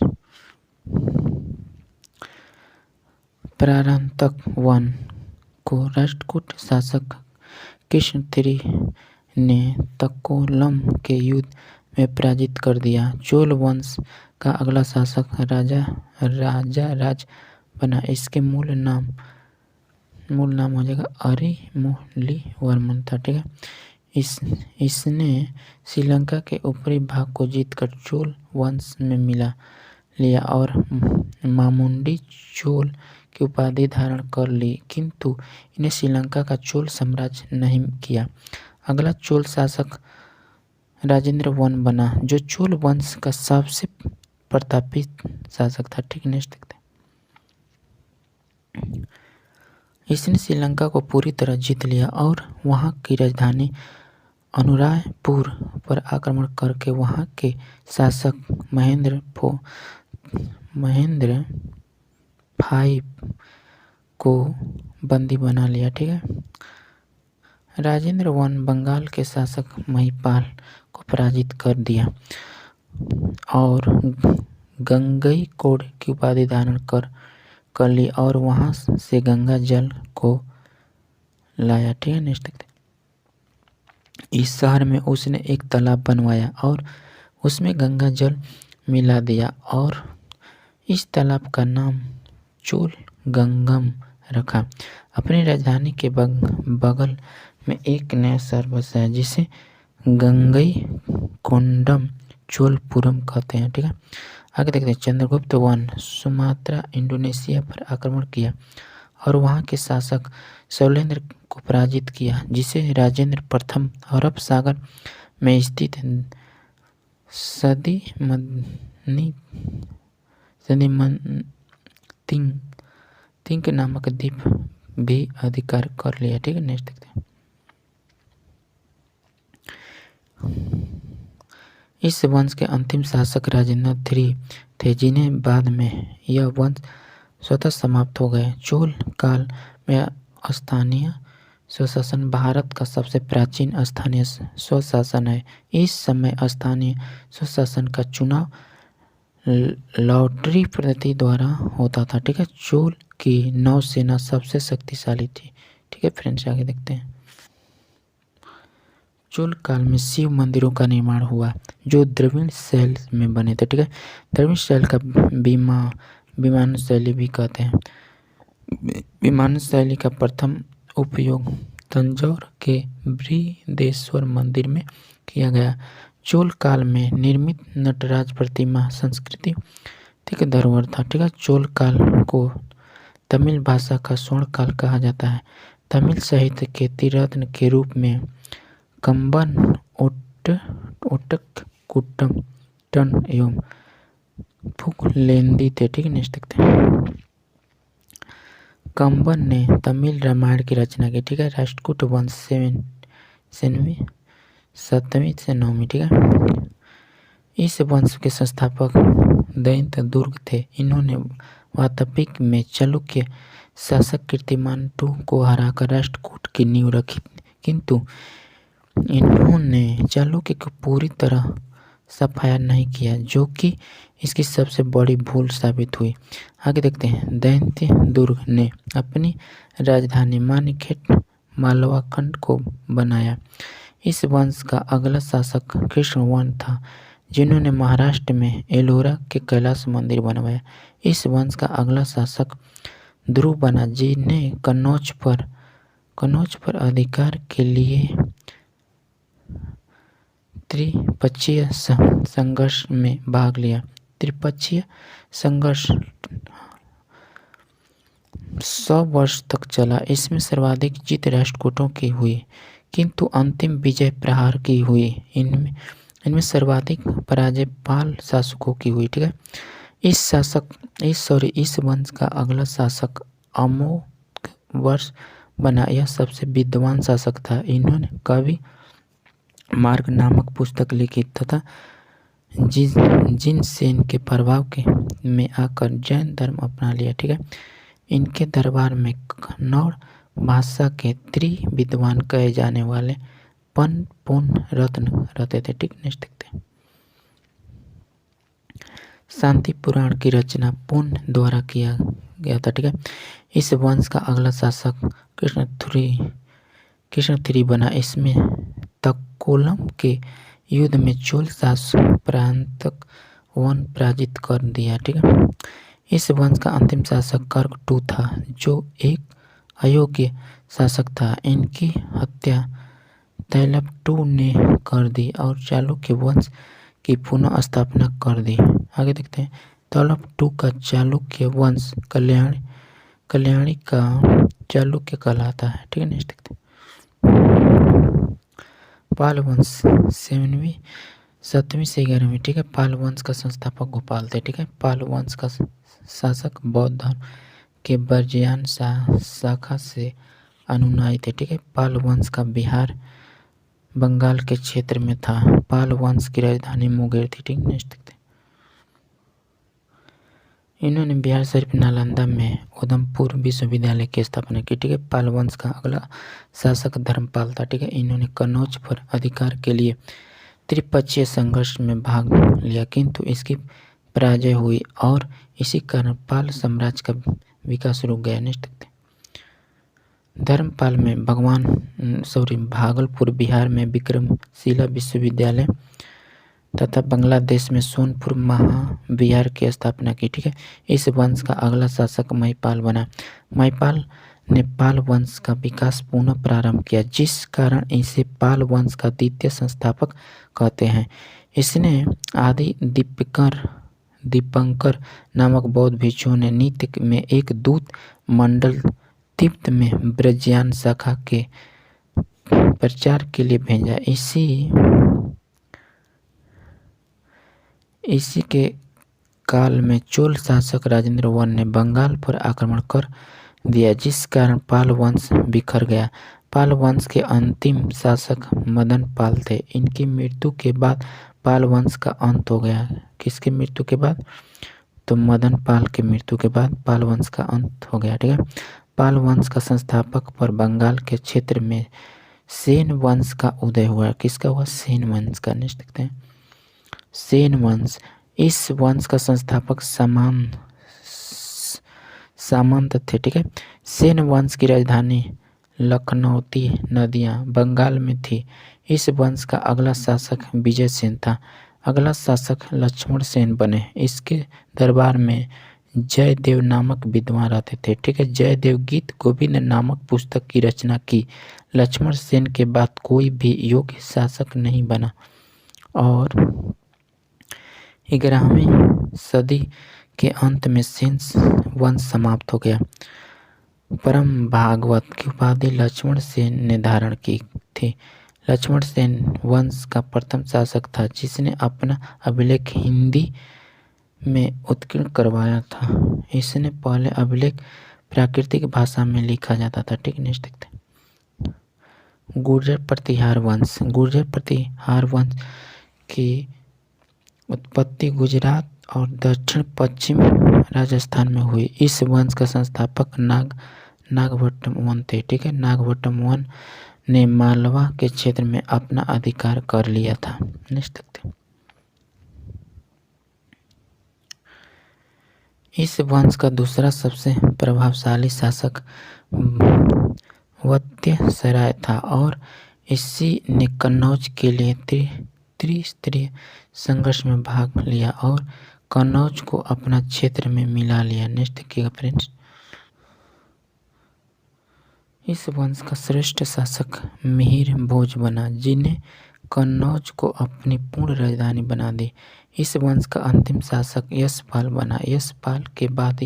परांतक वन को राष्ट्रकूट शासक कृष्ण III ने तक्कोलम के युद्ध में पराजित कर दिया। चोल वंश का अगला शासक राजा राज बना। इसके मूल नाम हो जाएगा अरिमोली-वर्मन था। ठीक है, इसने श्रीलंका के ऊपरी भाग को जीतकर चोल वंश में मिला लिया और मामुंडी चोल की उपाधि धारण कर ली, किंतु इन्हें श्रीलंका का चोल साम्राज्य नहीं किया। अगला चोल शासक राजेंद्र वन बना, जो चोल वंश का सबसे प्रतापी शासक था। ठीक, नेक्स्ट देखते हैं। इसने श्रीलंका को पूरी तरह जीत लिया और वहां की राजधानी अनुरायपुर पर आक्रमण करके वहां के शासक महेंद्र V को बंदी बना लिया। ठीक है, राजेंद्र वन बंगाल के शासक महिपाल को पराजित कर दिया और गंगईकोंड की उपाधि धारण कर ली और वहां से गंगा जल को लाया। ठीक है, नेक्स्ट देखते हैं। इस शहर में उसने एक तालाब बनवाया और उसमें गंगा जल मिला दिया और इस तालाब का नाम चोल गंगम रखा। अपनी राजधानी के बगल में एक नया शहर बसाया, जिसे गंगईकोंडम चोलपुरम कहते हैं। ठीक है, आगे देखते हैं। चंद्रगुप्त वन सुमात्रा इंडोनेशिया पर आक्रमण किया और वहां के शासक शैलेंद्र को पराजित किया, जिसे राजेंद्र प्रथम अरब सागर में स्थित तिंक नामक द्वीप भी अधिकार कर लिया। ठीक है, नेक्स्ट देखते हैं। इस वंश के अंतिम शासक राजेंद्र III थे, जिन्हें बाद में यह वंश स्वतः समाप्त हो गए। चोल काल में स्थानीय स्वशासन भारत का सबसे प्राचीन स्थानीय स्वशासन है। इस समय स्थानीय स्वशासन का चुनाव लॉटरी पद्धति द्वारा होता था। ठीक है, चोल की नौसेना सबसे शक्तिशाली थी। ठीक है फ्रेंड्स, आगे देखते हैं। चोल काल में शिव मंदिरों का निर्माण हुआ जो द्रविड़ शैली में बने थे। ठीक है, द्रविड़ शैली का विमान शैली भी कहते हैं। विमान शैली का प्रथम उपयोग तंजौर के बृहदेश्वर मंदिर में किया गया। चोल काल में निर्मित नटराज प्रतिमा संस्कृति ठीक धरोहर था। ठीक है, चोल काल को तमिल भाषा का स्वर्ण काल कहा जाता है। तमिल साहित्य के त्रिरत्न के रूप में कंबन, ओट्टक, कुट्टन एवं पुगलेंदी थे। ठीक है, नेक्स्ट देखते हैं। कंबन ने तमिल रामायण की रचना की। ठीक है, राष्ट्रकूट वंश 7वीं से 9वीं। ठीक है, इस वंश के संस्थापक दैत्य दुर्ग थे। इन्होंने वातापिक में चालुक्य शासक कीर्तिमान II को हराकर राष्ट्रकूट की नींव रखी, किंतु इन्होंने चालुक्य को पूरी तरह सफाया नहीं किया, जो कि इसकी सबसे बड़ी भूल साबित हुई। आगे देखते हैं। दैत्य दुर्ग ने अपनी राजधानी माणिकखेड़ मालवाखंड को बनाया। इस वंश का अगला शासक कृष्णवर्मा था, जिन्होंने महाराष्ट्र में एलोरा के कैलाश मंदिर बनवाया। इस वंश का अगला शासक ध्रुव बना, जिन्हें कन्नौज पर अधिकार के लिए त्रिपक्षीय संघर्ष में भाग लिया। त्रिपक्षीय संघर्ष 100 वर्ष तक चला। इसमें सर्वाधिक जीत राष्ट्रकूटों की हुई, किंतु अंतिम विजय प्रहार की हुई। इनमें सर्वाधिक पराजय पाल शासकों की हुई। ठीक है, इस वंश का अगला शासक अमोघवर्ष बना। यह सबसे विद्वान शासक था। इन्होंने कवि मार्ग नामक पुस्तक लिखी तथा जिनसेन के प्रभाव में आकर जैन धर्म अपना लिया। ठीक है, इनके दरबार में कन्नौड़ भाषा के विद्वान कहे जाने वाले पन रत्न रहते थे। ठीक, नेक्स्ट देखते हैं। शांति पुराण की रचना पुन द्वारा किया गया था। ठीक है, इस वंश का अगला शासक कृष्ण III बना। इसमें तक्कोलम के युद्ध में चोल शासक परांतक वन पराजित कर दिया। ठीक है, इस वंश का अंतिम शासक कर्क II था, जो एक अयोग्य शासक था। इनकी हत्या तैलप II ने कर दी और चालुक्य वंश की पुनः स्थापना कर दी। आगे देखते हैं। तैलप II का चालुक्य वंश कल्याणी का चालुक्य कहलाता है। ठीक है, नेक्स्ट देखते हैं। पाल वंश 7वीं से 11वीं। ठीक है, पाल वंश का संस्थापक गोपाल थे। ठीक है, पाल वंश का शासक बौद्ध धर्म के बर्जियान शाखा से अनुयायी थे। ठीक है, पाल वंश का बिहार बंगाल के क्षेत्र में था। पाल वंश की राजधानी मुंगेर थी। ठीक, नेक्स्ट देखते हैं। इन्होंने बिहार शरीफ नालंदा में उधमपुर विश्वविद्यालय की स्थापना की। ठीक है, पाल वंश का अगला शासक धर्मपाल था। ठीक है, इन्होंने कन्नौज पर अधिकार के लिए त्रिपक्षीय संघर्ष में भाग लिया, किंतु इसकी पराजय हुई और इसी कारण पाल साम्राज्य का विकास रुक गया। नेक्स्ट देखते हैं। धर्मपाल में भागलपुर बिहार में विक्रमशिला विश्वविद्यालय तथा बांग्लादेश में सोनपुर महाविहार की स्थापना की। ठीक है, इस वंश का अगला शासक महिपाल बना। महिपाल ने पाल वंश का विकास पुनः प्रारंभ किया, जिस कारण इसे पाल वंश का द्वितीय संस्थापक कहते हैं। इसने आदि दीपंकर नामक बौद्ध भिक्षुओं ने नित्य में एक दूत मंडल तिब्बत में ब्रजियान शाखा के प्रचार के लिए भेजा। इसी के काल में चोल शासक राजेंद्र वन ने बंगाल पर आक्रमण कर दिया, जिस कारण पाल वंश बिखर गया। पाल वंश के अंतिम शासक मदन पाल थे। इनकी मृत्यु के बाद पाल वंश का अंत हो गया। किसकी मृत्यु के बाद? तो मदन पाल की मृत्यु के बाद पाल वंश का अंत हो गया। ठीक है। पाल वंश का संस्थापक पर बंगाल के क्षेत्र में सेन वंश का उदय हुआ। किसका हुआ? सेन वंश का। नेक्स्ट देखते हैं, सेन वंश। इस वंश का संस्थापक सामंत थे। ठीक है। सेन वंश की राजधानी लखनौती नदियां बंगाल में थी। इस वंश का अगला शासक विजय सेन था। अगला शासक लक्ष्मण सेन बने। इसके दरबार में जयदेव नामक विद्वान रहते थे। ठीक है। जयदेव गीत गोविंद नामक पुस्तक की रचना की। लक्ष्मण सेन के बाद कोई भी योग्य शासक नहीं बना और 11वीं सदी के अंत में सेन वंश समाप्त हो गया। परम भागवत की उपाधि लक्ष्मण सेन ने धारण की थी। लक्ष्मण सेन वंश का प्रथम शासक था जिसने अपना अभिलेख हिंदी में उत्कीर्ण करवाया था। इसने पहले अभिलेख प्राकृतिक भाषा में लिखा जाता था। ठीक, नेक्स्ट देखते हैं, गुर्जर प्रतिहार वंश। गुर्जर प्रतिहार वंश की उत्पत्ति गुजरात और दक्षिण पश्चिम राजस्थान में हुई। इस वंश का संस्थापक नागभट्ट वन थे। ठीक है। नागभट्ट वन ने मालवा के क्षेत्र में अपना अधिकार कर लिया था। नेक्स्ट देखते हैं, इस वंश का दूसरा सबसे प्रभावशाली शासक वत्स्यासराय था और इसी ने कन्नौज के लिए त्रिस्तरीय संघर्ष में भाग लिया और कन्नौज को अपना क्षेत्र में मिला लिया। नेक्स्ट देखिएगा फ्रेंड्स, इस वंश का श्रेष्ठ शासक मिहिर भोज बना जिन्हें कन्नौज को अपनी पूर्ण राजधानी बना दी। इस वंश का अंतिम शासक यशपाल बना। यशपाल के बाद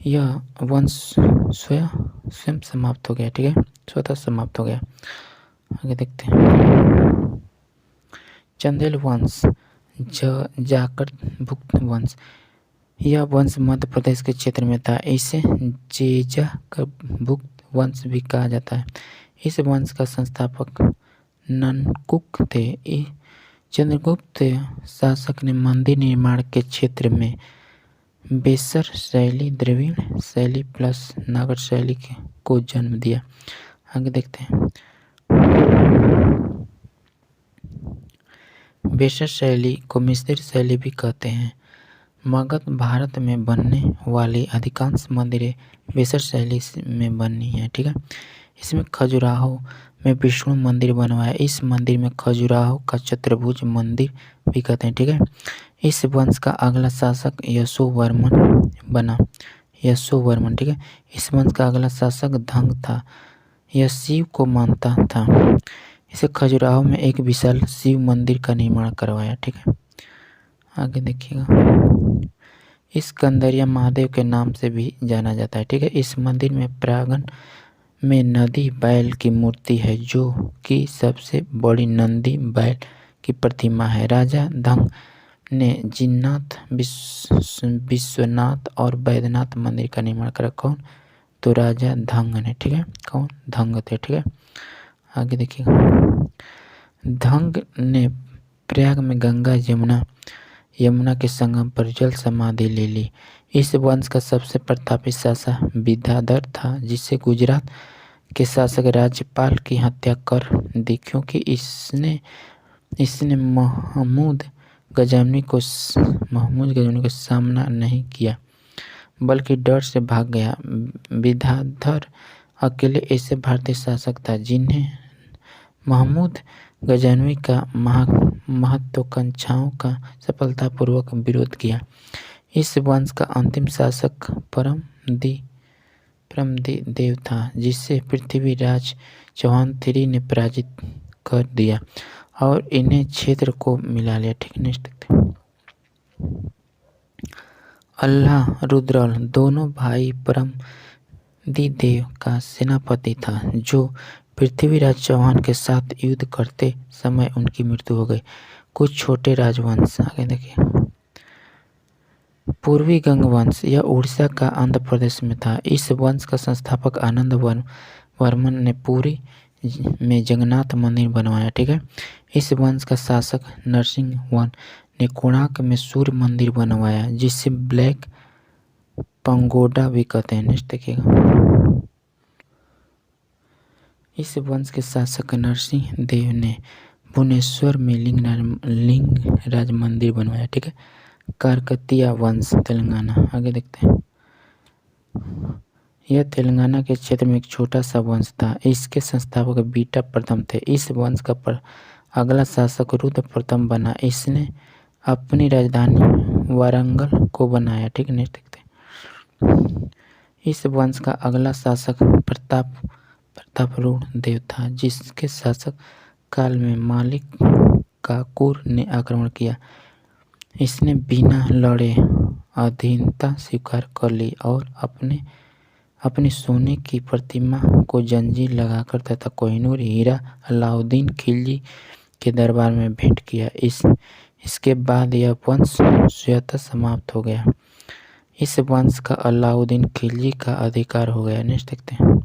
यह वंश स्वयं समाप्त हो गया। ठीक है, स्वतः समाप्त हो गया। आगे देखते हैं, चंदेल वंश, जाकर भुक्त वंश। यह वंश मध्य प्रदेश के क्षेत्र में था। इसे जेजाकभुक्त वंश भी कहा जाता है। इस वंश का संस्थापक ननकुक थे। चंद्रगुप्त शासक ने मंदिर निर्माण के क्षेत्र में बेसर शैली, द्रविड़ शैली प्लस नागर शैली को जन्म दिया। आगे देखते हैं, बेसर शैली को मिस्र शैली भी कहते हैं। मगध भारत में बनने वाली अधिकांश मंदिरें बेसर शैली में बनी हैं। ठीक है। इसमें खजुराहो में विष्णु मंदिर बनवाया। इस मंदिर में खजुराहो का चतुर्भुज मंदिर भी कहते हैं। ठीक है। इस वंश का अगला शासक यशोवर्मन बना। यशोवर्मन। ठीक है। इस वंश का अगला शासक धंग था। यह शिव को मानता था। इसे खजुराहो में एक विशाल शिव मंदिर का निर्माण करवाया। ठीक है। आगे देखिएगा, इस कंदरिया महादेव के नाम से भी जाना जाता है। ठीक है। इस मंदिर में प्रांगण में नंदी बैल की मूर्ति है जो कि सबसे बड़ी नंदी बैल की प्रतिमा है। राजा धंग ने जिन्नाथ, विश्वनाथ और बैद्यनाथ मंदिर का निर्माण करा। कौन? तो राजा धंग ने। ठीक है। कौन? धंग थे। ठीक है। आगे देखिएगा, धंग ने प्रयाग में गंगा यमुना के संगम पर जल समाधि ले ली। इस वंश का सबसे प्रतापी शासक विद्याधर था जिसे गुजरात के शासक राज्यपाल की हत्या कर दी क्योंकि इसने महमूद गजनवी को सामना नहीं किया बल्कि डर से भाग गया। विद्याधर अकेले ऐसे भारतीय शासक था जिन्हें महमूद गजनवी का महत्वाकांक्षाओं का सफलतापूर्वक विरोध किया। इस वंश का अंतिम शासक परमदेव था जिसे पृथ्वीराज चौहान III ने पराजित कर दिया और इन्हें क्षेत्र को मिला लिया। ठीक, नेक्स्ट देखते हैं, अल्लाह रुद्र दोनों भाई परमदेव का सेनापति था जो पृथ्वीराज चौहान के साथ युद्ध करते समय उनकी मृत्यु हो गई। कुछ छोटे राजवंश। आगे देखिए, पूर्वी गंग वंश यह उड़ीसा का आंध्र प्रदेश में था। इस वंश का संस्थापक आनंद वर्मन ने पुरी में जगन्नाथ मंदिर बनवाया। ठीक है। इस वंश का शासक नरसिंहवर्मन ने कोणार्क में सूर्य मंदिर बनवाया, जिसे ब्लैक पंगोडा भी कहते हैं। नेक्स्ट देखिएगा, इस वंश के शासक नरसिंह देव ने भुवनेश्वर में लिंगराज मंदिर बनवाया। ठीक है। काकतीय वंश तेलंगाना। आगे देखते हैं, यह तेलंगाना के क्षेत्र में एक छोटा सा वंश था। इसके संस्थापक बीटा प्रथम थे। इस वंश का अगला शासक रुद्र प्रथम बना। इसने अपनी राजधानी वारंगल को बनाया। ठीक है। नेक्स्ट देखते हैं, इस वंश का अगला शासक प्रतापरुद्र देव था, जिसके शासक काल में मालिक काकूर ने आक्रमण किया। इसने बिना लड़े अधीनता स्वीकार कर ली और अपनी सोने की प्रतिमा को जंजीर लगाकर तथा कोहिनूर हीरा अलाउद्दीन खिलजी के दरबार में भेंट किया। इसके बाद यह वंश स्वतः समाप्त हो गया। इस वंश का अलाउद्दीन खिलजी का अधिकार हो गया। नेक्स्ट देखते हैं,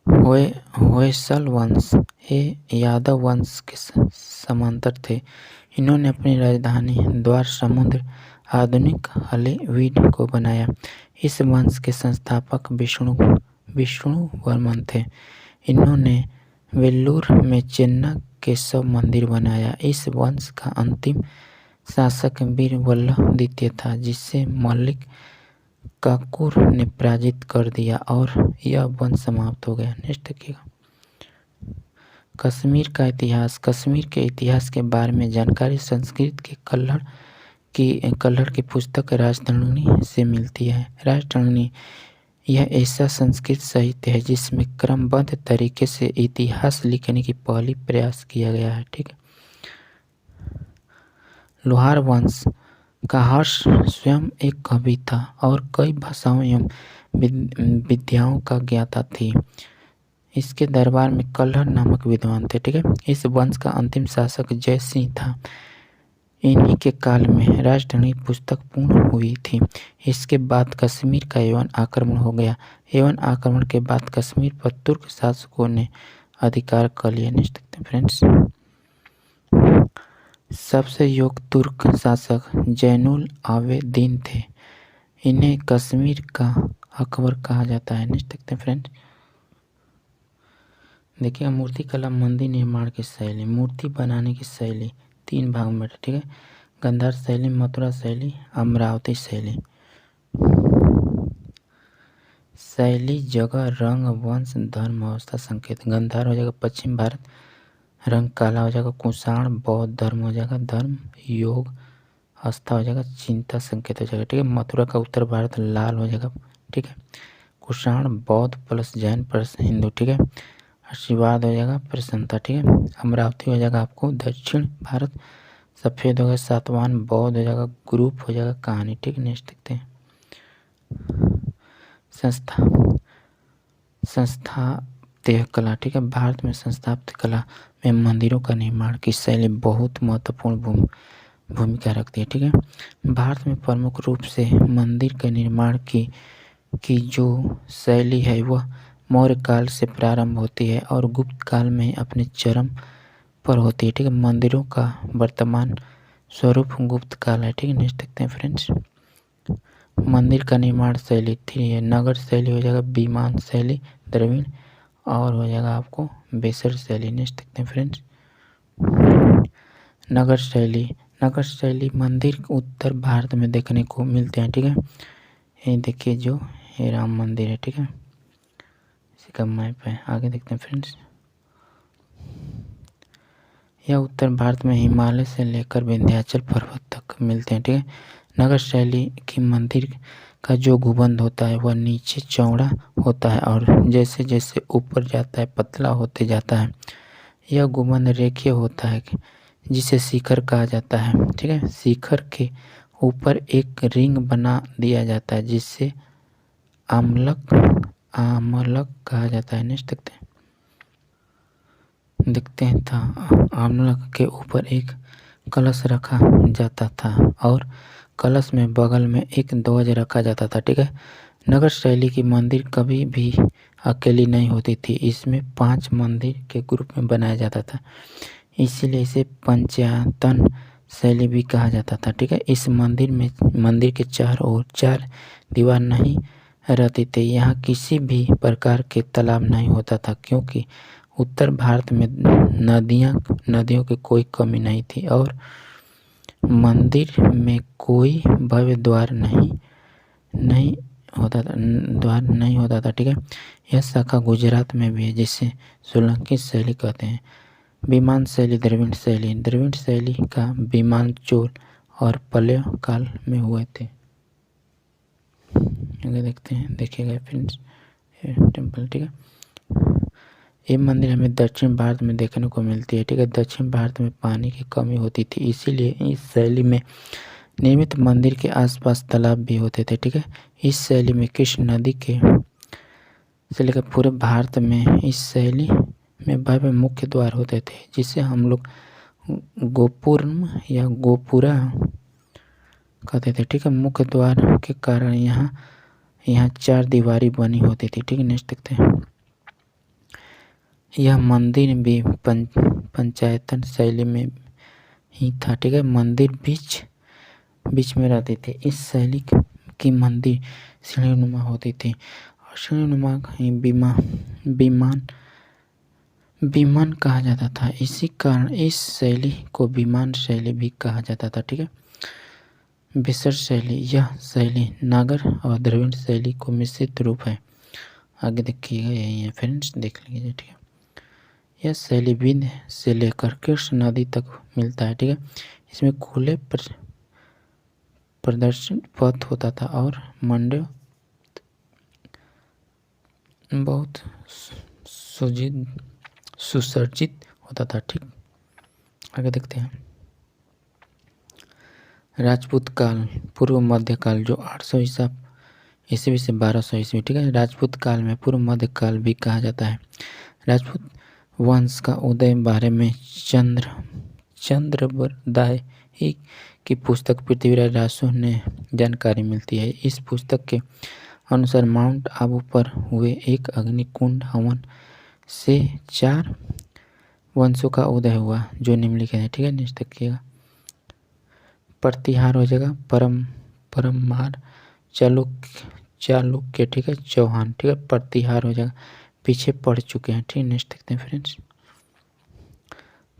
होयसल वंश ये यादव वंश के समांतर थे। इन्होंने अपनी राजधानी द्वार समुद्र आधुनिक हलेवीड को बनाया। इस वंश के संस्थापक विष्णुवर्मन थे। इन्होंने वेल्लूर में चेन्ना केशव मंदिर बनाया। इस वंश का अंतिम शासक वीर वल्लभ द्वितीय था, जिसे मलिक काकूर ने पराजित कर दिया और यह वंश समाप्त हो गया। नेक्स्ट देखिएगा, कश्मीर का इतिहास। कश्मीर के इतिहास के बारे में जानकारी संस्कृत के कल्हड़ की पुस्तक राजतरंगिणी से मिलती है। राजतरंगिणी यह ऐसा संस्कृत साहित्य है जिसमें क्रमबद्ध तरीके से इतिहास लिखने की पहली प्रयास किया गया है। ठीक है। लोहार वंश का हर्ष स्वयं एक कवि था और कई भाषाओं एवं विद्याओं का ज्ञाता थी। इसके दरबार में कल्हड़ नामक विद्वान थे। ठीक है। इस वंश का अंतिम शासक जय सिंह था। इन्हीं के काल में राजतरंगिणी पुस्तक पूर्ण हुई थी। इसके बाद कश्मीर का यवन आक्रमण हो गया। यवन आक्रमण के बाद कश्मीर पर तुर्क शासकों ने अधिकार कर लिया। नेक्स्ट देखते हैं फ्रेंड्स, सबसे योग्य तुर्क शासक जैनुल आवेदीन थे। इन्हें कश्मीर का अकबर कहा जाता है। नेक्स्ट देखते हैं फ्रेंड्स, देखिए मूर्तिकला मंदिर निर्माण की शैली। मूर्ति बनाने की शैली 3 भाग में। ठीक है। गांधार शैली, मथुरा शैली, अमरावती शैली। शैली, जगह, रंग, वंश, धर्म, अवस्था, संकेत। गांधार हो जाएगा पश्चिम भारत, रंग काला हो जाएगा। कुषाण बौद्ध धर्म हो जाएगा, धर्म योग, आस्था हो जाएगा, चिंता संकेत हो जाएगा। ठीक है। मथुरा का उत्तर भारत लाल हो जाएगा। ठीक है। कुषाण बौद्ध प्लस जैन प्लस हिंदू। ठीक है। आशीर्वाद हो जाएगा, प्रसन्नता। ठीक है। अमरावती हो जाएगा आपको दक्षिण भारत, सफ़ेद हो गया, सातवाहन बौद्ध हो जाएगा, ग्रुप हो जाएगा कहानी। ठीक है। नेक्स्ट देखते हैं, स्थापत्य कला। ठीक है। भारत में स्थापत्य कला में मंदिरों का निर्माण की शैली बहुत महत्वपूर्ण भूमिका रखती है। ठीक है। भारत में प्रमुख रूप से मंदिर के निर्माण की जो शैली है वह मौर्य काल से प्रारंभ होती है और गुप्त काल में अपने चरम पर होती है। ठीक है। मंदिरों का वर्तमान स्वरूप गुप्त काल है। ठीक है। नेक्स्ट देखते हैं फ्रेंड्स, मंदिर का निर्माण शैली 3 है। नगर शैली हो जाएगा, विमान शैली, द्रविड़ और हो जाएगा आपको बेसर शैली। नेक्स्ट देखते हैं फ्रेंड्स, नगर शैली मंदिर उत्तर भारत में देखने को मिलते हैं। ठीक है। ये देखिए जो ये राम मंदिर है। ठीक है। इसी का मैप है। आगे देखते हैं फ्रेंड्स, यह उत्तर भारत में हिमालय से लेकर विंध्याचल पर्वत तक मिलते हैं। ठीक है। नगर शैली की मंदिर का जो गुंबद होता है वह नीचे चौड़ा होता है और जैसे जैसे ऊपर जाता है पतला होते जाता है। यह गुंबद रेखीय होता है जिसे शिखर कहा जाता है। ठीक है। शिखर के ऊपर एक रिंग बना दिया जाता है जिससे आमलक कहा जाता है। नेक्स्ट देखते हैं, देखते हैं था आमला के ऊपर एक कलश रखा जाता था और कलश में बगल में एक ध्वज रखा जाता था। ठीक है, नगर शैली की मंदिर कभी भी अकेली नहीं होती थी, इसमें 5 मंदिर के ग्रुप में बनाया जाता था, इसीलिए इसे पंचायतन शैली भी कहा जाता था। ठीक है, इस मंदिर के चारों ओर 4 दीवार नहीं रहती थी। यहाँ किसी भी प्रकार के तालाब नहीं होता था क्योंकि उत्तर भारत में नदियों की कोई कमी नहीं थी और मंदिर में कोई भव्य द्वार नहीं होता था। ठीक है, यह शाखा गुजरात में भी है जिसे सोलंकी शैली कहते हैं। विमान शैली, द्रविड़ शैली का विमान चोल और पल्लव काल में हुए थे। आगे देखते हैं, देखिएगा फ्रेंड्स टेम्पल। ठीक है, ये मंदिर हमें दक्षिण भारत में देखने को मिलती है। ठीक है, दक्षिण भारत में पानी की कमी होती थी, इसीलिए इस शैली में निर्मित मंदिर के आसपास तालाब भी होते थे। ठीक है, इस शैली में कृष्ण नदी के से लेकर पूरे भारत में इस शैली में भव्य मुख्य द्वार होते थे जिसे हम लोग गोपुरम या गोपुरा कहते थे। ठीक है, मुख्य द्वार के कारण यहाँ 4 दीवारी बनी होती थी। ठीक है, नेक्स्ट देखते हैं। यह मंदिर भी पंचायतन शैली में ही था। ठीक है, मंदिर बीच में रहती थी। इस शैली की मंदिर सीढ़ीनुमा होती थी और सीढ़ीनुमा विमान कहा जाता था, इसी कारण इस शैली को विमान शैली भी कहा जाता था। ठीक है, विसर शैली, यह शैली नागर और द्रविड़ शैली को मिश्रित रूप है। आगे देखिएगा, यही है फ्रेंड्स, देख लीजिए। ठीक है, यह शैली विंध्य से लेकर कृष्ण नदी तक मिलता है। ठीक है, इसमें खुले प्रदर्शन पथ होता था और मंडप बहुत सुसज्जित होता था। ठीक, आगे देखते हैं। राजपूत काल, पूर्व मध्य काल, जो 800 ईस्वी से 1200 ईस्वी। ठीक है, राजपूत काल में पूर्व मध्य काल भी कहा जाता है। राजपूत वंश का उदय बारे में चंद्रबरदाई की पुस्तक पृथ्वीराज रासो ने जानकारी मिलती है। इस पुस्तक के अनुसार माउंट आबू पर हुए एक अग्निकुंड हवन से 4 वंशों का उदय हुआ जो निम्नलिखित है। ठीक है, नेक्स्ट देखिएगा। प्रतिहार हो जाएगा, परमार, चालुक्य। ठीक है, चौहान। ठीक है, प्रतिहार हो जाएगा, पीछे पड़ चुके हैं। ठीक है, नेक्स्ट देखते हैं फ्रेंड्स।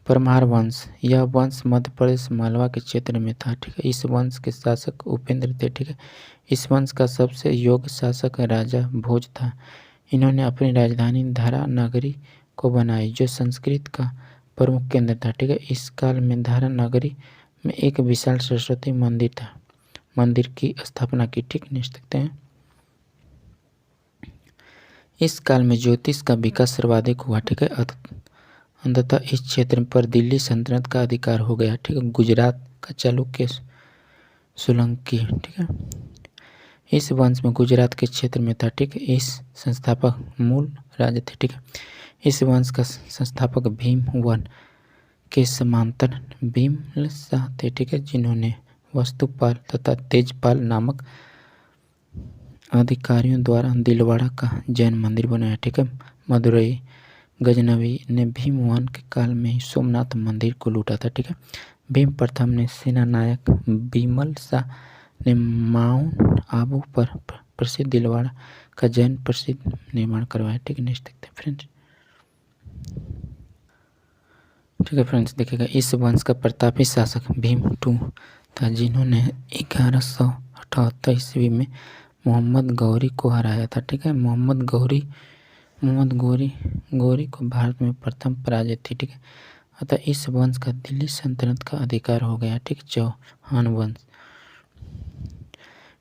परमार वंश, यह वंश मध्य प्रदेश मालवा के क्षेत्र में था। ठीक है, इस वंश के शासक उपेंद्र थे। ठीक है, इस वंश का सबसे योग्य शासक राजा भोज था। इन्होंने अपनी राजधानी धारा नगरी को बनाई जो संस्कृत का प्रमुख केंद्र था। ठीक है, इस काल में धारा नगरी में एक विशाल सरस्वती मंदिर की स्थापना की। ठीक, नेक्स्ट देखते हैं। इस काल में ज्योतिष का विकास सर्वाधिक हुआ। ठीक है, अंततः इस क्षेत्र पर दिल्ली सल्तनत का अधिकार हो गया। ठीक है, गुजरात का चालुक्य सोलंकी। ठीक है, इस वंश में गुजरात के क्षेत्र में था। ठीक है, इस संस्थापक मूल राजा थे। ठीक है, इस वंश का संस्थापक भीमवन के समांतर भीमलशाह थे। ठीक है, जिन्होंने वस्तुपाल तथा तेजपाल नामक अधिकारियों द्वारा दिलवाड़ा का जैन मंदिर बनाया। ठीक है, मदुरई गजनवी ने भीमवन के काल में ही सोमनाथ मंदिर को लूटा था। ठीक है, भीम प्रथम ने सेनानायक बिमल शाह ने माउंट आबू पर प्रसिद्ध दिलवाड़ा का जैन प्रसिद्ध निर्माण करवाया। ठीक है, नेक्स्ट देखते हैं फ्रेंड्स। ठीक है फ्रेंड्स, देखिएगा। इस वंश का प्रतापी शासक भीम II था जिन्होंने 1178 ईस्वी में मोहम्मद गौरी को हराया था। ठीक है, मोहम्मद गौरी को भारत में प्रथम पराजय थी। ठीक है, अतः इस वंश का दिल्ली सल्तनत का अधिकार हो गया। ठीक, चौहान वंश,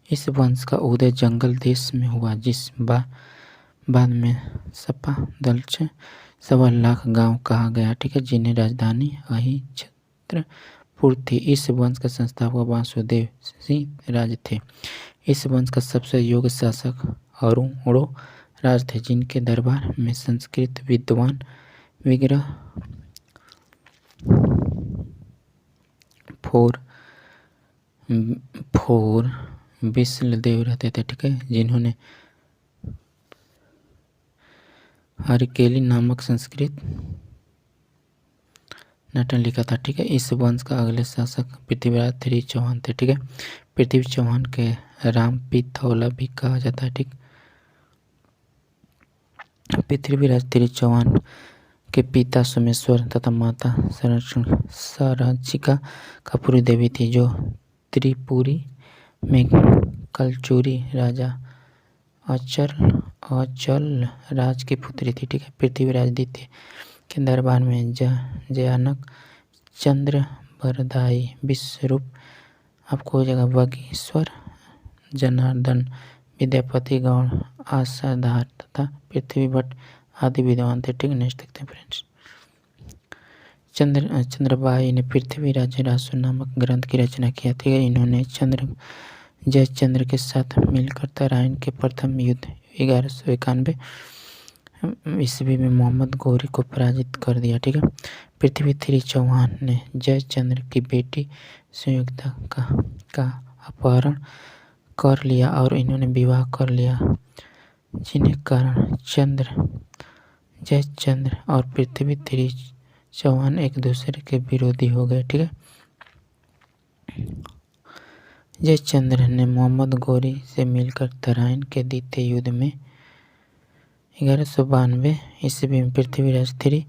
इस वंश का उदय जंगल देश में हुआ जिस बाद में सपा दलच 1.25 लाख गांव कहा गया। ठीक है, जिन्हें राजधानी अहिच्छत्रपुर थी। इस वंश का संस्थापक वासुदेव सिंह राज थे। इस वंश का सबसे योग्य शासक अरुणो राज थे जिनके दरबार में संस्कृत विद्वान विग्रह फोर विश्लदेव रहते थे, ठीक है, जिन्होंने हरकेली नामक संस्कृत नाटक लिखा था, ठीक है। इस वंश का अगले शासक पृथ्वीराज 3 चौहान थे, ठीक है। पृथ्वी चौहान के रामपिथौला भी कहा जाता है, ठीक। पृथ्वीराज 3 चौहान के पिता सोमेश्वर तथा माता सराचिका कपूरी देवी थी, जो त्रिपुरी में कलचुरी राजा अचल राज की पुत्री थी, ठीक है। पृथ्वीराज द्वितीय के दरबार में जयानक चंद्र बरदाई विश्वरूप आपको हो जाएगा वागीश्वर जनार्दन विद्यापति गौड़ आशाधार तथा पृथ्वी भट्ट आदि विद्वान थे, ठीक है। नेक्स्ट देखते हैं फ्रेंड्स। चंद्रबाई ने पृथ्वीराज रासु नामक ग्रंथ की रचना किया, ठीक है। इन्होंने जयचंद्र के साथ मिलकर तराइन के प्रथम युद्ध 1191 ईस्वी में मोहम्मद गौरी को पराजित कर दिया, ठीक है। पृथ्वी 3 चौहान ने जयचंद्र की बेटी संयुक्ता का अपहरण कर लिया और इन्होंने विवाह कर लिया, जिन्हें कारण जयचंद्र और पृथ्वी 3 चौहान एक दूसरे के विरोधी हो गए, ठीक है। जयचंद्र ने मोहम्मद गौरी से मिलकर तराइन के द्वितीय युद्ध में 1192 ईस्वी में पृथ्वीराज 3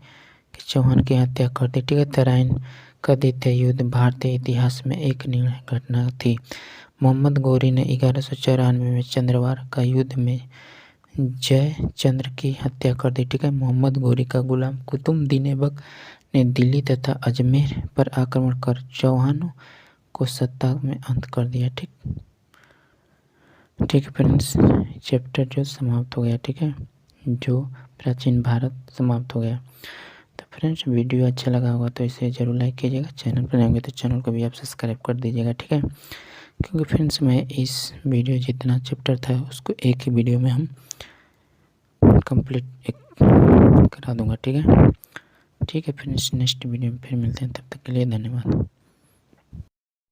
के चौहान की हत्या कर दी, ठीक है। तराइन का द्वितीय युद्ध भारतीय इतिहास में एक निर्णायक घटना थी। मोहम्मद गौरी ने 1194 में चंद्रवार का युद्ध में जयचंद्र की हत्या कर दी, ठीक है। मोहम्मद गौरी का गुलाम कुतुबुद्दीन ऐबक ने दिल्ली तथा अजमेर पर आक्रमण कर चौहानों को सत्ता में अंत कर दिया, ठीक है फ्रेंड्स। चैप्टर जो समाप्त हो गया, ठीक है, जो प्राचीन भारत समाप्त हो गया। तो फ्रेंड्स वीडियो अच्छा लगा होगा तो इसे जरूर लाइक कीजिएगा। चैनल पर नए होंगे तो चैनल को भी आप सब्सक्राइब कर दीजिएगा, ठीक है। क्योंकि फ्रेंड्स मैं इस वीडियो जितना चैप्टर था उसको एक ही वीडियो में हम कंप्लीट करा दूंगा, ठीक है। ठीक है फ्रेंड्स, नेक्स्ट वीडियो में फिर मिलते हैं, तब तक के लिए धन्यवाद।